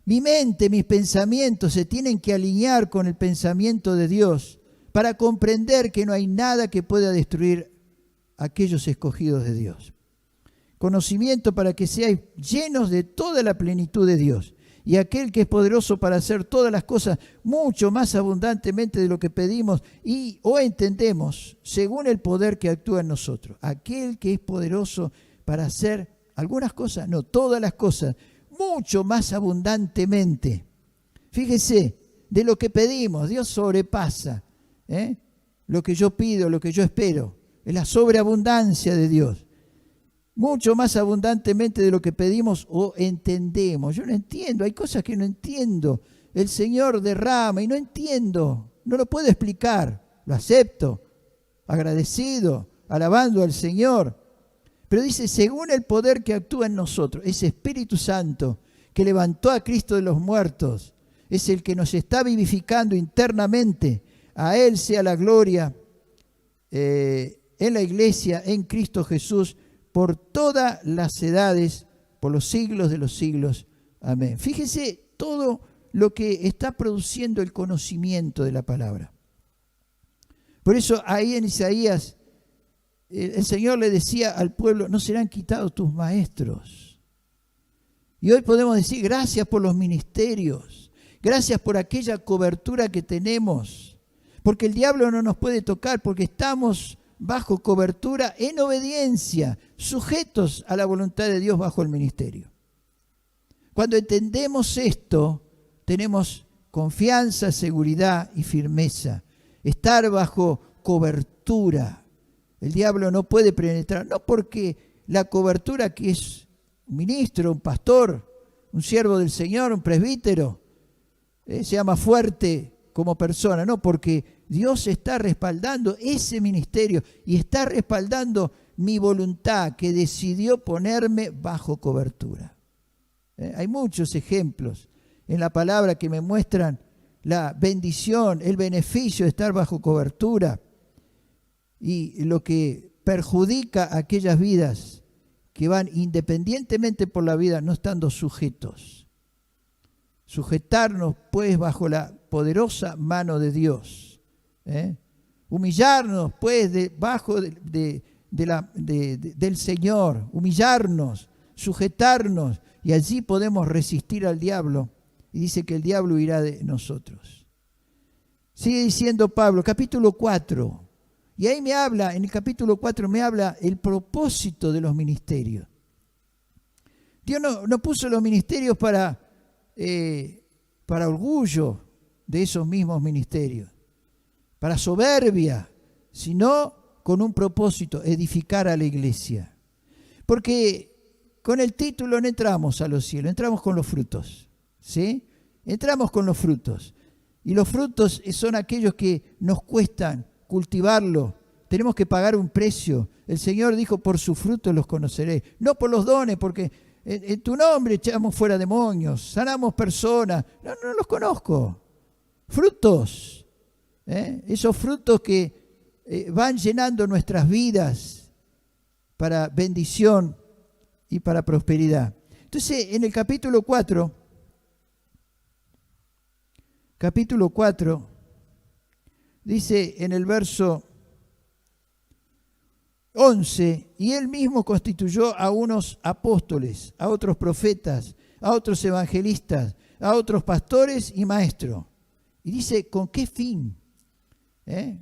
E: mi mente, mis pensamientos se tienen que alinear con el pensamiento de Dios para comprender que no hay nada que pueda destruir a aquellos escogidos de Dios. Conocimiento para que seáis llenos de toda la plenitud de Dios. Y aquel que es poderoso para hacer todas las cosas mucho más abundantemente de lo que pedimos o entendemos, según el poder que actúa en nosotros. Aquel que es poderoso para hacer algunas cosas, no todas las cosas, mucho más abundantemente. Fíjese, de lo que pedimos, Dios sobrepasa lo que yo pido, lo que yo espero. Es la sobreabundancia de Dios. Mucho más abundantemente de lo que pedimos o entendemos. Yo no entiendo, hay cosas que no entiendo. El Señor derrama y no entiendo, no lo puedo explicar. Lo acepto, agradecido, alabando al Señor. Pero dice, según el poder que actúa en nosotros, ese Espíritu Santo que levantó a Cristo de los muertos, es el que nos está vivificando internamente. A Él sea la gloria en la iglesia, en Cristo Jesús, por todas las edades, por los siglos de los siglos. Amén. Fíjese todo lo que está produciendo el conocimiento de la palabra. Por eso ahí en Isaías, el Señor le decía al pueblo, no serán quitados tus maestros. Y hoy podemos decir, gracias por los ministerios, gracias por aquella cobertura que tenemos, porque el diablo no nos puede tocar, porque estamos bajo cobertura en obediencia, sujetos a la voluntad de Dios bajo el ministerio. Cuando entendemos esto, tenemos confianza, seguridad y firmeza. Estar bajo cobertura. El diablo no puede penetrar, no porque la cobertura que es un ministro, un pastor, un siervo del Señor, un presbítero, sea más fuerte como persona, no, porque Dios está respaldando ese ministerio y está respaldando mi voluntad que decidió ponerme bajo cobertura. Hay muchos ejemplos en la palabra que me muestran la bendición, el beneficio de estar bajo cobertura y lo que perjudica a aquellas vidas que van independientemente por la vida no estando sujetos. Sujetarnos pues bajo la poderosa mano de Dios. Humillarnos pues debajo del Señor. Humillarnos, sujetarnos. Y allí podemos resistir al diablo. Y dice que el diablo huirá de nosotros. Sigue diciendo Pablo, capítulo 4. Y ahí me habla, en el capítulo 4 me habla el propósito de los ministerios. Dios no puso los ministerios para orgullo de esos mismos ministerios, para soberbia, sino con un propósito, edificar a la iglesia. Porque con el título no entramos a los cielos, entramos con los frutos, ¿sí? Entramos con los frutos. Y los frutos son aquellos que nos cuestan cultivarlos. Tenemos que pagar un precio. El Señor dijo, por sus frutos los conoceréis. No por los dones, porque en tu nombre echamos fuera demonios, sanamos personas. No los conozco. Frutos. Esos frutos que van llenando nuestras vidas para bendición y para prosperidad. Entonces, en el capítulo 4, dice en el verso 11, y él mismo constituyó a unos apóstoles, a otros profetas, a otros evangelistas, a otros pastores y maestros. Y dice, ¿con qué fin?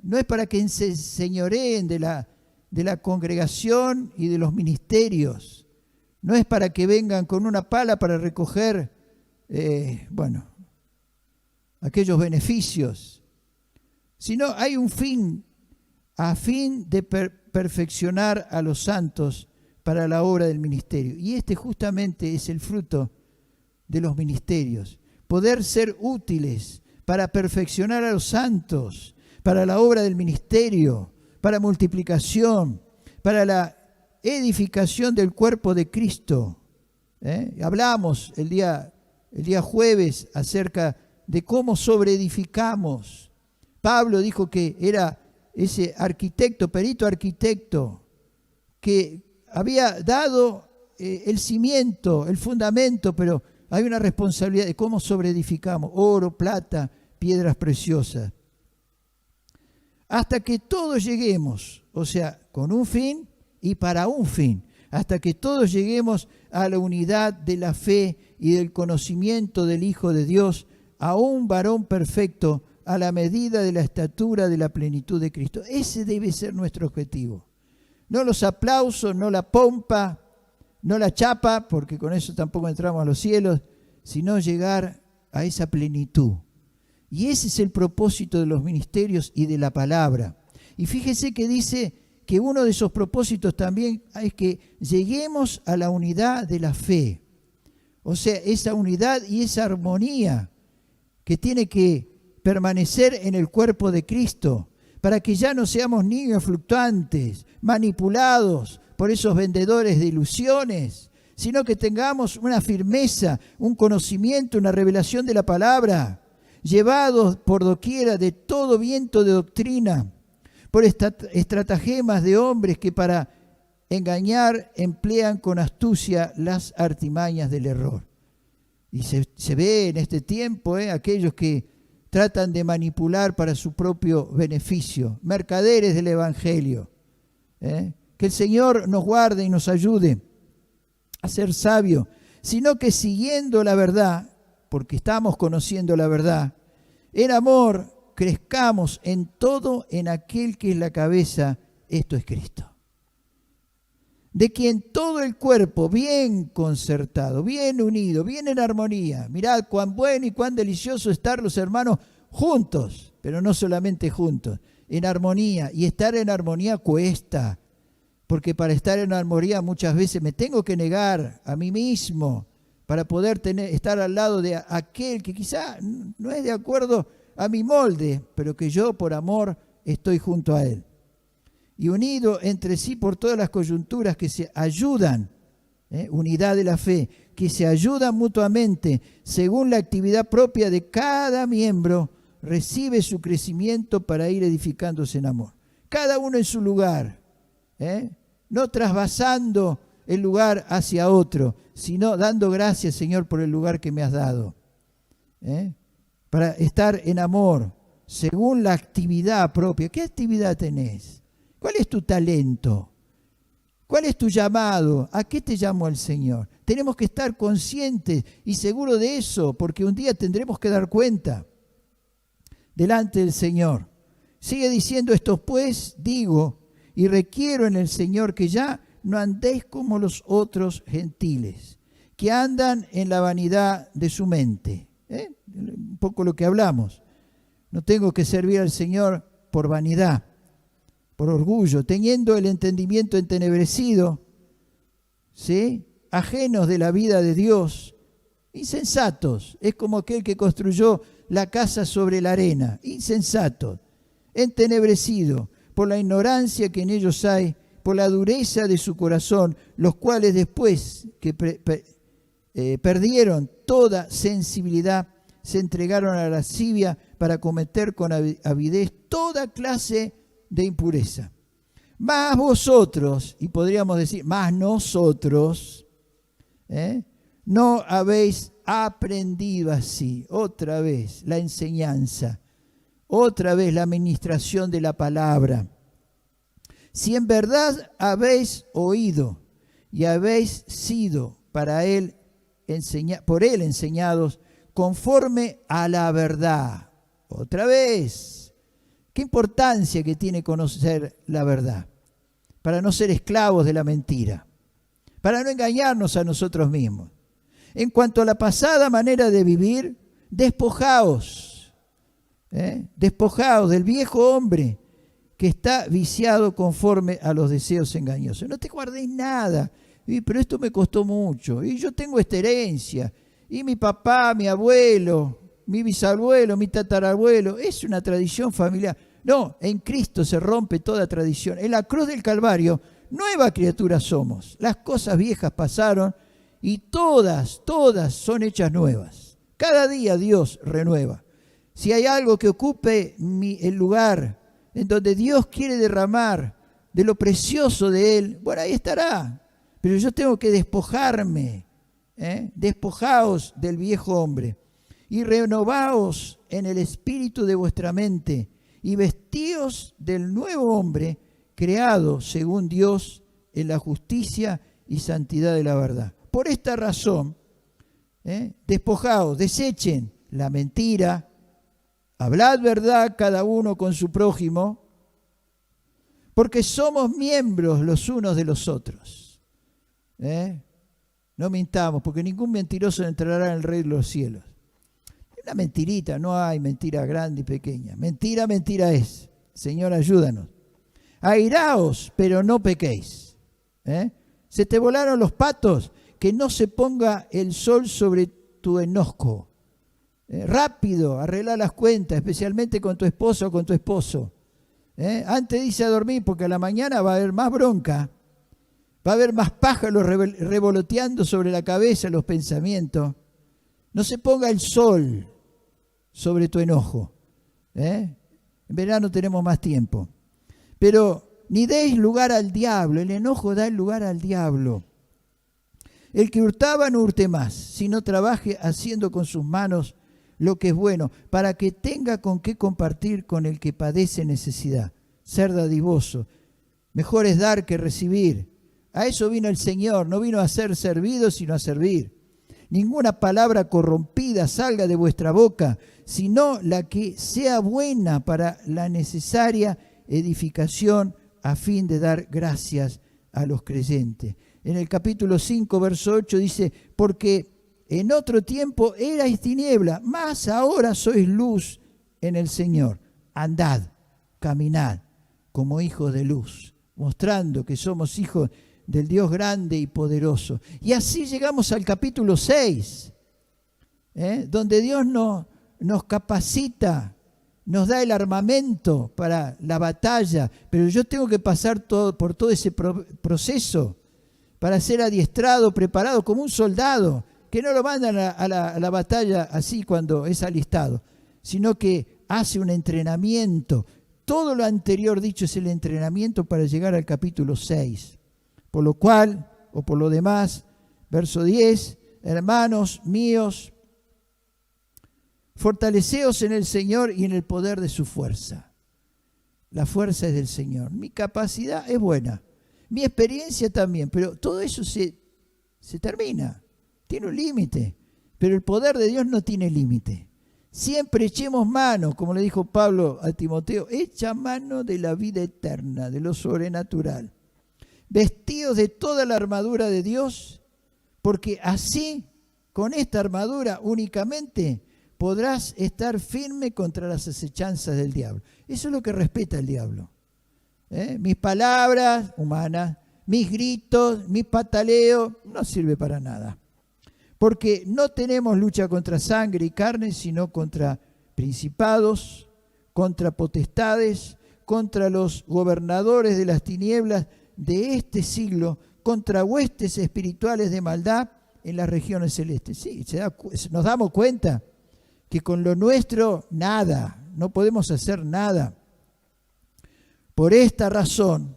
E: No es para que se enseñoreen de la congregación y de los ministerios. No es para que vengan con una pala para recoger, aquellos beneficios. Sino hay un fin, a fin de perfeccionar a los santos para la obra del ministerio. Y este justamente es el fruto de los ministerios. Poder ser útiles para perfeccionar a los santos, para la obra del ministerio, para multiplicación, para la edificación del cuerpo de Cristo. Hablamos el día jueves acerca de cómo sobreedificamos. Pablo dijo que era ese arquitecto, perito arquitecto, que había dado el cimiento, el fundamento, pero hay una responsabilidad de cómo sobreedificamos, oro, plata, piedras preciosas. Hasta que todos lleguemos, o sea, con un fin y para un fin, hasta que todos lleguemos a la unidad de la fe y del conocimiento del Hijo de Dios, a un varón perfecto, a la medida de la estatura de la plenitud de Cristo. Ese debe ser nuestro objetivo. No los aplausos, no la pompa, no la chapa, porque con eso tampoco entramos a los cielos, sino llegar a esa plenitud. Y ese es el propósito de los ministerios y de la palabra. Y fíjese que dice que uno de esos propósitos también es que lleguemos a la unidad de la fe. O sea, esa unidad y esa armonía que tiene que permanecer en el cuerpo de Cristo, para que ya no seamos niños fluctuantes, manipulados por esos vendedores de ilusiones, sino que tengamos una firmeza, un conocimiento, una revelación de la palabra, llevados por doquiera de todo viento de doctrina, por estratagemas de hombres que para engañar emplean con astucia las artimañas del error. Y se ve en este tiempo aquellos que tratan de manipular para su propio beneficio, mercaderes del Evangelio. Que el Señor nos guarde y nos ayude a ser sabios, sino que siguiendo la verdad, porque estamos conociendo la verdad, en amor crezcamos en todo en aquel que es la cabeza, esto es Cristo. De quien todo el cuerpo bien concertado, bien unido, bien en armonía. Mirad cuán bueno y cuán delicioso estar los hermanos juntos, pero no solamente juntos, en armonía. Y estar en armonía cuesta, porque para estar en armonía muchas veces me tengo que negar a mí mismo para poder estar al lado de aquel que quizá no es de acuerdo a mi molde, pero que yo por amor estoy junto a él. Y unido entre sí por todas las coyunturas que se ayudan, unidad de la fe, que se ayudan mutuamente según la actividad propia de cada miembro, recibe su crecimiento para ir edificándose en amor. Cada uno en su lugar, no trasvasando el lugar hacia otro, sino dando gracias, Señor, por el lugar que me has dado. para estar en amor, según la actividad propia. ¿Qué actividad tenés? ¿Cuál es tu talento? ¿Cuál es tu llamado? ¿A qué te llamó el Señor? Tenemos que estar conscientes y seguros de eso, porque un día tendremos que dar cuenta delante del Señor. Sigue diciendo esto, pues digo y requiero en el Señor que ya no andéis como los otros gentiles, que andan en la vanidad de su mente. Un poco lo que hablamos. No tengo que servir al Señor por vanidad, por orgullo, teniendo el entendimiento entenebrecido, ¿sí? Ajenos de la vida de Dios, insensatos. Es como aquel que construyó la casa sobre la arena, insensato, entenebrecido por la ignorancia que en ellos hay, por la dureza de su corazón, los cuales después que perdieron toda sensibilidad, se entregaron a la lascivia para cometer con avidez toda clase de impureza. Mas vosotros, y podríamos decir, más nosotros, no habéis aprendido así, otra vez la enseñanza, otra vez la administración de la palabra. Si en verdad habéis oído y habéis sido por él enseñados conforme a la verdad. Otra vez, qué importancia que tiene conocer la verdad, para no ser esclavos de la mentira, para no engañarnos a nosotros mismos. En cuanto a la pasada manera de vivir, despojaos del viejo hombre que está viciado conforme a los deseos engañosos. No te guardéis nada, pero esto me costó mucho, y yo tengo esta herencia, y mi papá, mi abuelo, mi bisabuelo, mi tatarabuelo, es una tradición familiar. No, en Cristo se rompe toda tradición. En la cruz del Calvario, nueva criatura somos. Las cosas viejas pasaron y todas son hechas nuevas. Cada día Dios renueva. Si hay algo que ocupe el lugar en donde Dios quiere derramar de lo precioso de Él, bueno, ahí estará. Pero yo tengo que despojarme. Despojaos del viejo hombre y renovaos en el espíritu de vuestra mente y vestíos del nuevo hombre creado según Dios en la justicia y santidad de la verdad. Por esta razón, despojaos, desechen la mentira, hablad verdad cada uno con su prójimo, porque somos miembros los unos de los otros. No mintamos, porque ningún mentiroso entrará en el reino de los cielos. Una mentirita, no hay mentira grande y pequeña. Mentira es. Señor, ayúdanos. Airaos, pero no pequéis. Se te volaron los patos, que no se ponga el sol sobre tu enojo. Rápido, arregla las cuentas, especialmente con tu esposo o con tu esposo. Antes dice a dormir, porque a la mañana va a haber más bronca. Va a haber más pájaros revoloteando sobre la cabeza, los pensamientos. No se ponga el sol sobre tu enojo. En verano tenemos más tiempo. Pero ni deis lugar al diablo. El enojo da el lugar al diablo. El que hurtaba no hurte más, sino trabaje haciendo con sus manos lo que es bueno, para que tenga con qué compartir con el que padece necesidad. Ser dadivoso. Mejor es dar que recibir. A eso vino el Señor, no vino a ser servido, sino a servir. Ninguna palabra corrompida salga de vuestra boca, sino la que sea buena para la necesaria edificación a fin de dar gracias a los creyentes. En el capítulo 5, verso 8 dice, porque en otro tiempo erais tiniebla, mas ahora sois luz en el Señor. Andad, caminad como hijos de luz, mostrando que somos hijos del Dios grande y poderoso. Y así llegamos al capítulo 6, donde Dios nos capacita, nos da el armamento para la batalla, pero yo tengo que pasar por todo ese proceso para ser adiestrado, preparado como un soldado, que no lo mandan a la batalla así cuando es alistado, sino que hace un entrenamiento. Todo lo anterior dicho es el entrenamiento para llegar al capítulo 6. Por lo cual, o por lo demás, verso 10, hermanos míos, Fortaleceos en el Señor y en el poder de su fuerza. La fuerza es del Señor. Mi capacidad es buena. Mi experiencia también, pero todo eso se termina. Tiene un límite. Pero el poder de Dios no tiene límite. Siempre echemos mano, como le dijo Pablo a Timoteo, echa mano de la vida eterna, de lo sobrenatural. Vestidos de toda la armadura de Dios, porque así, con esta armadura únicamente, podrás estar firme contra las acechanzas del diablo. Eso es lo que respeta el diablo. Mis palabras humanas, mis gritos, mis pataleos, no sirve para nada. Porque no tenemos lucha contra sangre y carne, sino contra principados, contra potestades, contra los gobernadores de las tinieblas de este siglo, contra huestes espirituales de maldad en las regiones celestes. Sí, nos damos cuenta que con lo nuestro nada, no podemos hacer nada. Por esta razón,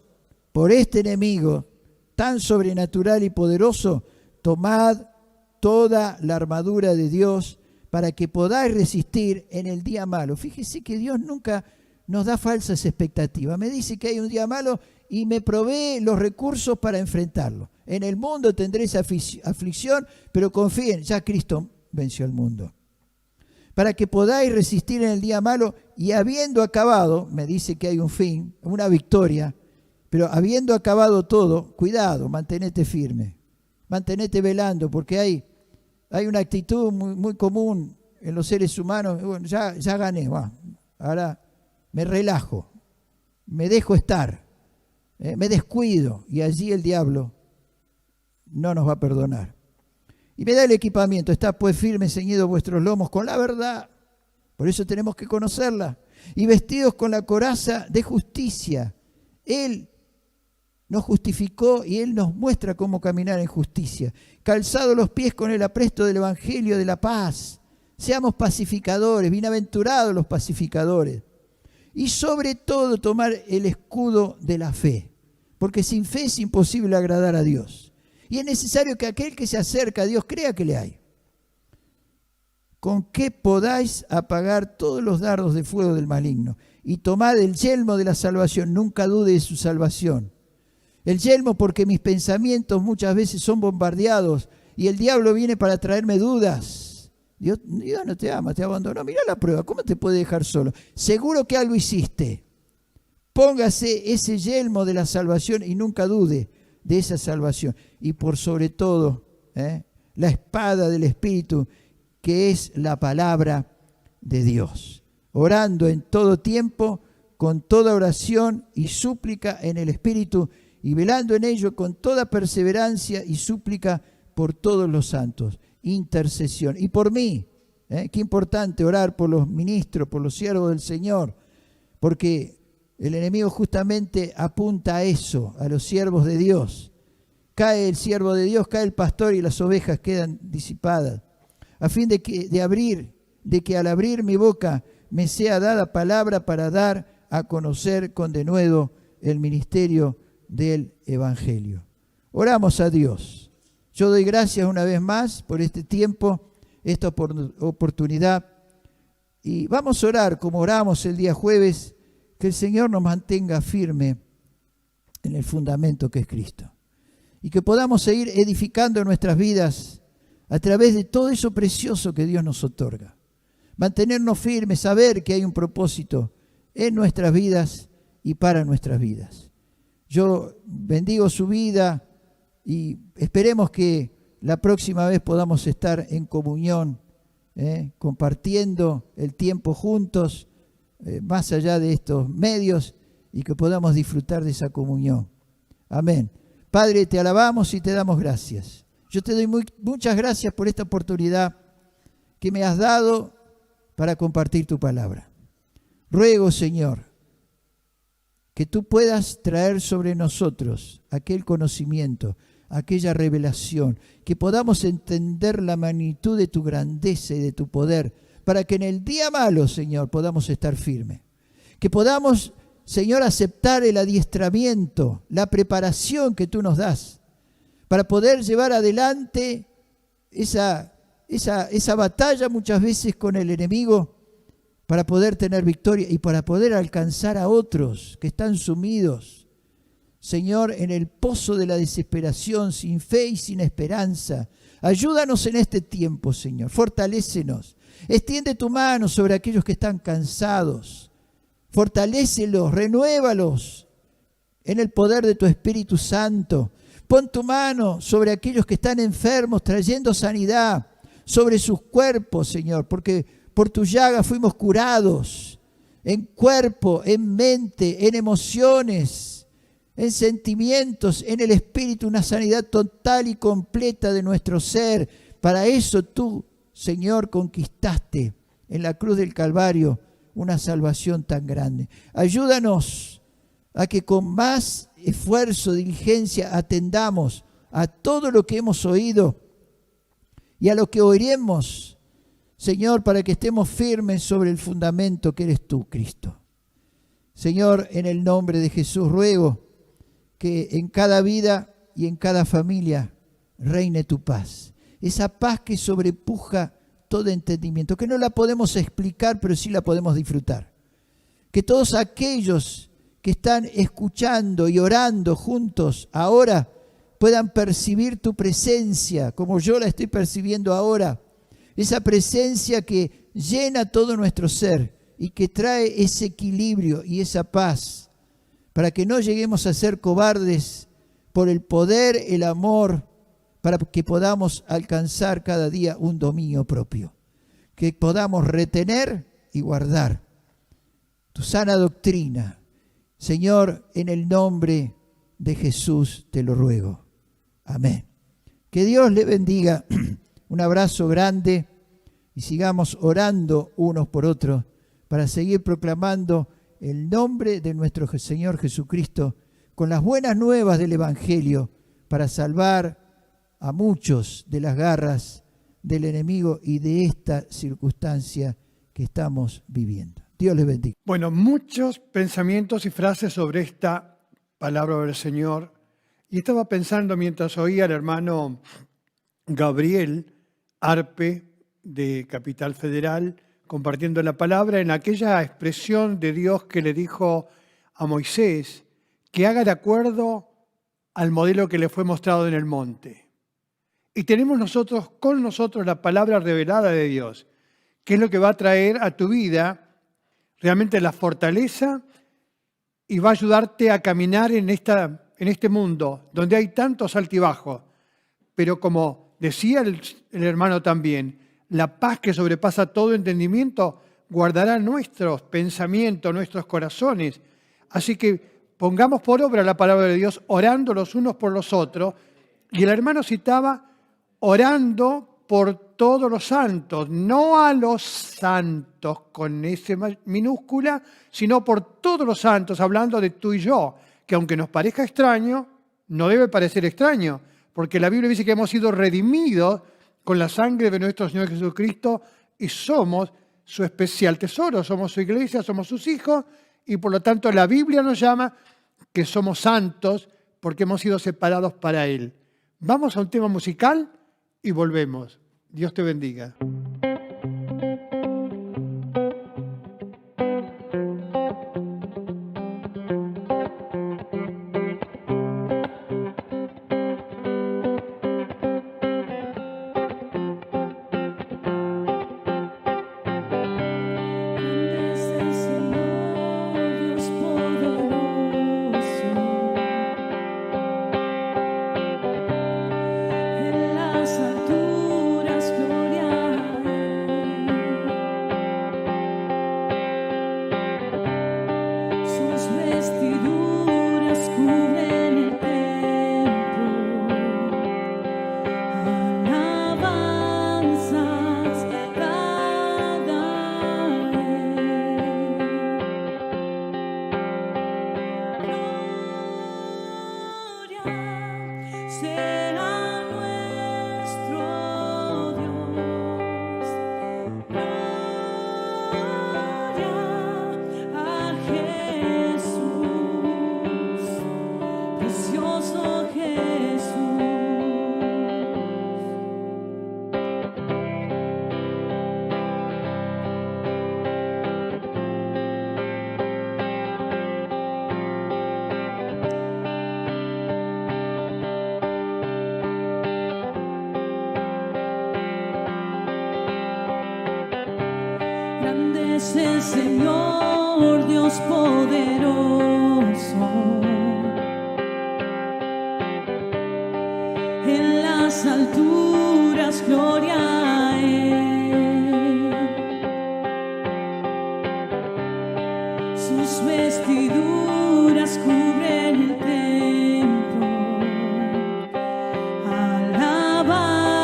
E: por este enemigo tan sobrenatural y poderoso, tomad toda la armadura de Dios para que podáis resistir en el día malo. Fíjese que Dios nunca nos da falsas expectativas. Me dice que hay un día malo y me provee los recursos para enfrentarlo. En el mundo tendréis aflicción, pero confíen, ya Cristo venció el mundo. Para que podáis resistir en el día malo y habiendo acabado, me dice que hay un fin, una victoria, pero habiendo acabado todo, cuidado, mantenete firme, mantenete velando, porque hay una actitud muy común en los seres humanos. Bueno, ya gané, ahora me relajo, me dejo estar, me descuido, y allí el diablo no nos va a perdonar. Y me da el equipamiento, está pues firme, ceñidos vuestros lomos con la verdad, por eso tenemos que conocerla, y vestidos con la coraza de justicia. Él nos justificó y Él nos muestra cómo caminar en justicia. Calzados los pies con el apresto del Evangelio de la paz. Seamos pacificadores, bienaventurados los pacificadores. Y sobre todo tomar el escudo de la fe, porque sin fe es imposible agradar a Dios. Y es necesario que aquel que se acerca a Dios crea que le hay. Con que podáis apagar todos los dardos de fuego del maligno. Y tomad el yelmo de la salvación, nunca dude de su salvación. El yelmo, porque mis pensamientos muchas veces son bombardeados y el diablo viene para traerme dudas. Dios no te ama, te abandonó. Mirá la prueba, ¿cómo te puede dejar solo? Seguro que algo hiciste. Póngase ese yelmo de la salvación y nunca dude de esa salvación. Y por sobre todo, la espada del Espíritu, que es la palabra de Dios. Orando en todo tiempo, con toda oración y súplica en el Espíritu, y velando en ello con toda perseverancia y súplica por todos los santos. Intercesión. Y por mí, qué importante orar por los ministros, por los siervos del Señor, porque el enemigo justamente apunta a eso, a los siervos de Dios. Cae el siervo de Dios, cae el pastor y las ovejas quedan disipadas. A fin de que al abrir mi boca me sea dada palabra para dar a conocer con denuedo el ministerio del Evangelio. Oramos a Dios. Yo doy gracias una vez más por este tiempo, esta oportunidad. Y vamos a orar como oramos el día jueves, que el Señor nos mantenga firme en el fundamento que es Cristo. Y que podamos seguir edificando nuestras vidas a través de todo eso precioso que Dios nos otorga. Mantenernos firmes, saber que hay un propósito en nuestras vidas y para nuestras vidas. Yo bendigo su vida y esperemos que la próxima vez podamos estar en comunión, compartiendo el tiempo juntos, más allá de estos medios, y que podamos disfrutar de esa comunión. Amén. Padre, te alabamos y te damos gracias. Yo te doy muchas gracias por esta oportunidad que me has dado para compartir tu palabra. Ruego, Señor, que tú puedas traer sobre nosotros aquel conocimiento, aquella revelación, que podamos entender la magnitud de tu grandeza y de tu poder, para que en el día malo, Señor, podamos estar firmes. Que podamos, Señor, aceptar el adiestramiento, la preparación que tú nos das, para poder llevar adelante esa esa batalla muchas veces con el enemigo para poder tener victoria y para poder alcanzar a otros que están sumidos, Señor, en el pozo de la desesperación, sin fe y sin esperanza. Ayúdanos en este tiempo, Señor. Fortalécenos. Extiende tu mano sobre aquellos que están cansados. Fortalécelos, renuévalos en el poder de tu Espíritu Santo. Pon tu mano sobre aquellos que están enfermos, trayendo sanidad sobre sus cuerpos, Señor, porque por tu llaga fuimos curados, en cuerpo, en mente, en emociones, en sentimientos, en el espíritu, una sanidad total y completa de nuestro ser. Para eso tú, Señor, conquistaste en la cruz del Calvario una salvación tan grande. Ayúdanos a que con más esfuerzo, diligencia, atendamos a todo lo que hemos oído y a lo que oiremos, Señor, para que estemos firmes sobre el fundamento que eres tú, Cristo. Señor, en el nombre de Jesús ruego que en cada vida y en cada familia reine tu paz. Esa paz que sobrepuja todo entendimiento, que no la podemos explicar, pero sí la podemos disfrutar. Que todos aquellos que están escuchando y orando juntos ahora puedan percibir tu presencia, como yo la estoy percibiendo ahora. Esa presencia que llena todo nuestro ser y que trae ese equilibrio y esa paz, para que no lleguemos a ser cobardes por el poder, el amor, para que podamos alcanzar cada día un dominio propio, que podamos retener y guardar tu sana doctrina. Señor, en el nombre de Jesús te lo ruego. Amén. Que Dios le bendiga. Un abrazo grande y sigamos orando unos por otros para seguir proclamando el nombre de nuestro Señor Jesucristo con las buenas nuevas del Evangelio para salvar a muchos de las garras del enemigo y de esta circunstancia que estamos viviendo. Dios les bendiga.
A: Bueno, muchos pensamientos y frases sobre esta palabra del Señor. Y estaba pensando mientras oía al hermano Gabriel Arpe de Capital Federal compartiendo la palabra en aquella expresión de Dios que le dijo a Moisés que haga de acuerdo al modelo que le fue mostrado en el monte. Y tenemos con nosotros la palabra revelada de Dios, que es lo que va a traer a tu vida realmente la fortaleza y va a ayudarte a caminar en este mundo donde hay tantos altibajos. Pero como decía el hermano también, la paz que sobrepasa todo entendimiento guardará nuestros pensamientos, nuestros corazones. Así que pongamos por obra la palabra de Dios, orando los unos por los otros. Y el hermano citaba, orando por todos los santos, no a los santos con S minúscula, sino por todos los santos, hablando de tú y yo, que aunque nos parezca extraño, no debe parecer extraño, porque la Biblia dice que hemos sido redimidos con la sangre de nuestro Señor Jesucristo y somos su especial tesoro, somos su iglesia, somos sus hijos y por lo tanto la Biblia nos llama que somos santos porque hemos sido separados para Él. Vamos a un tema musical y volvemos. Dios te bendiga.
B: En las alturas, gloria Grande es el Señor, Dios poderoso. En las alturas, gloria a Él. Sus vestiduras cubren el templo. Alabanzas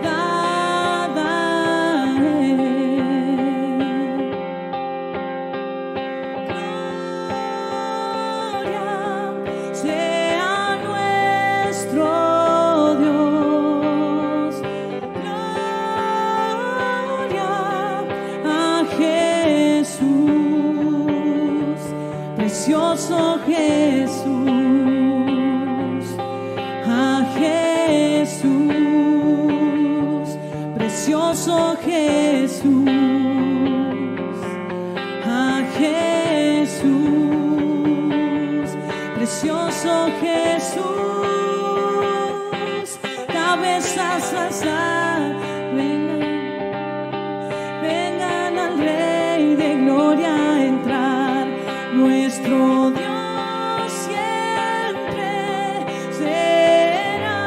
B: dad a Él. Gloria sea nuestro Dios. Gloria a Jesús, precioso Jesús, a Jesús, precioso Jesús, a Jesús, precioso Jesús, cabezas alzar, vengan al Rey de Gloria a entrar, nuestro Dios siempre será.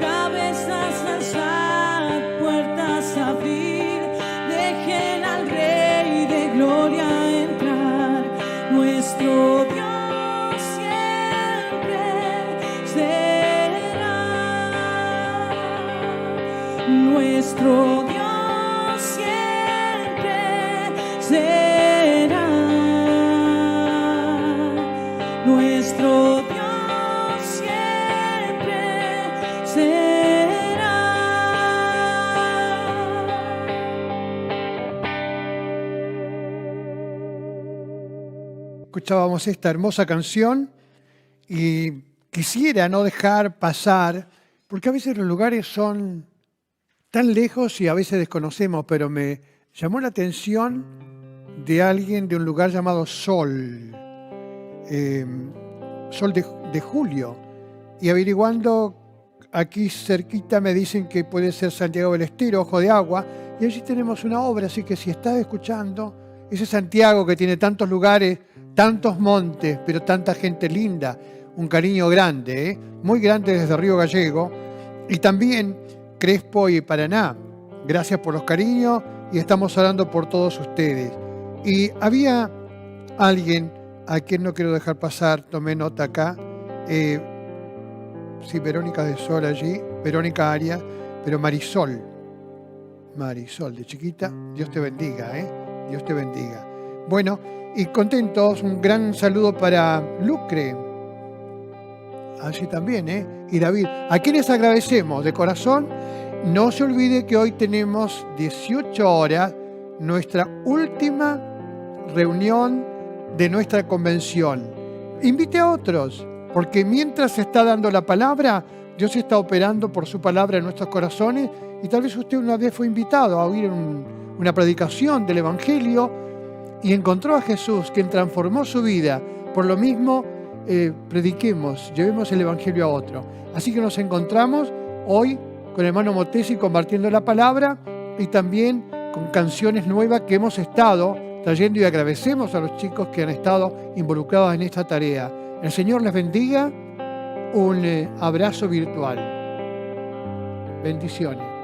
B: Cabezas alzar, puertas abrir, dejen al Rey de Gloria entrar, nuestro Dios siempre será. Nuestro Dios siempre será. Nuestro Dios siempre será.
A: Escuchábamos esta hermosa canción y quisiera no dejar pasar, porque a veces los lugares son tan lejos y a veces desconocemos, pero me llamó la atención de alguien de un lugar llamado Sol, Sol de Julio, y averiguando aquí cerquita me dicen que puede ser Santiago del Estero, Ojo de Agua, y allí tenemos una obra, así que si estás escuchando, ese Santiago que tiene tantos lugares, tantos montes, pero tanta gente linda, un cariño grande, muy grande desde Río Gallego, y también Crespo y Paraná. Gracias por los cariños y estamos orando por todos ustedes. Y había alguien a quien no quiero dejar pasar, tomé nota acá, sí, Verónica de Sol allí, Verónica Arias, pero Marisol de chiquita, Dios te bendiga, Dios te bendiga. Bueno, y contentos, un gran saludo para Lucre, allí también, y David, a quienes agradecemos de corazón. No se olvide que hoy tenemos 18 horas, nuestra última reunión de nuestra convención. Invite a otros, porque mientras se está dando la palabra, Dios está operando por su palabra en nuestros corazones, y tal vez usted una vez fue invitado a oír una predicación del Evangelio y encontró a Jesús, quien transformó su vida. Por lo mismo, prediquemos, llevemos el Evangelio a otro. Así que nos encontramos hoy con el hermano Motesi compartiendo la palabra y también con canciones nuevas que hemos estado trayendo, y agradecemos a los chicos que han estado involucrados en esta tarea. El Señor les bendiga. Un abrazo virtual. Bendiciones.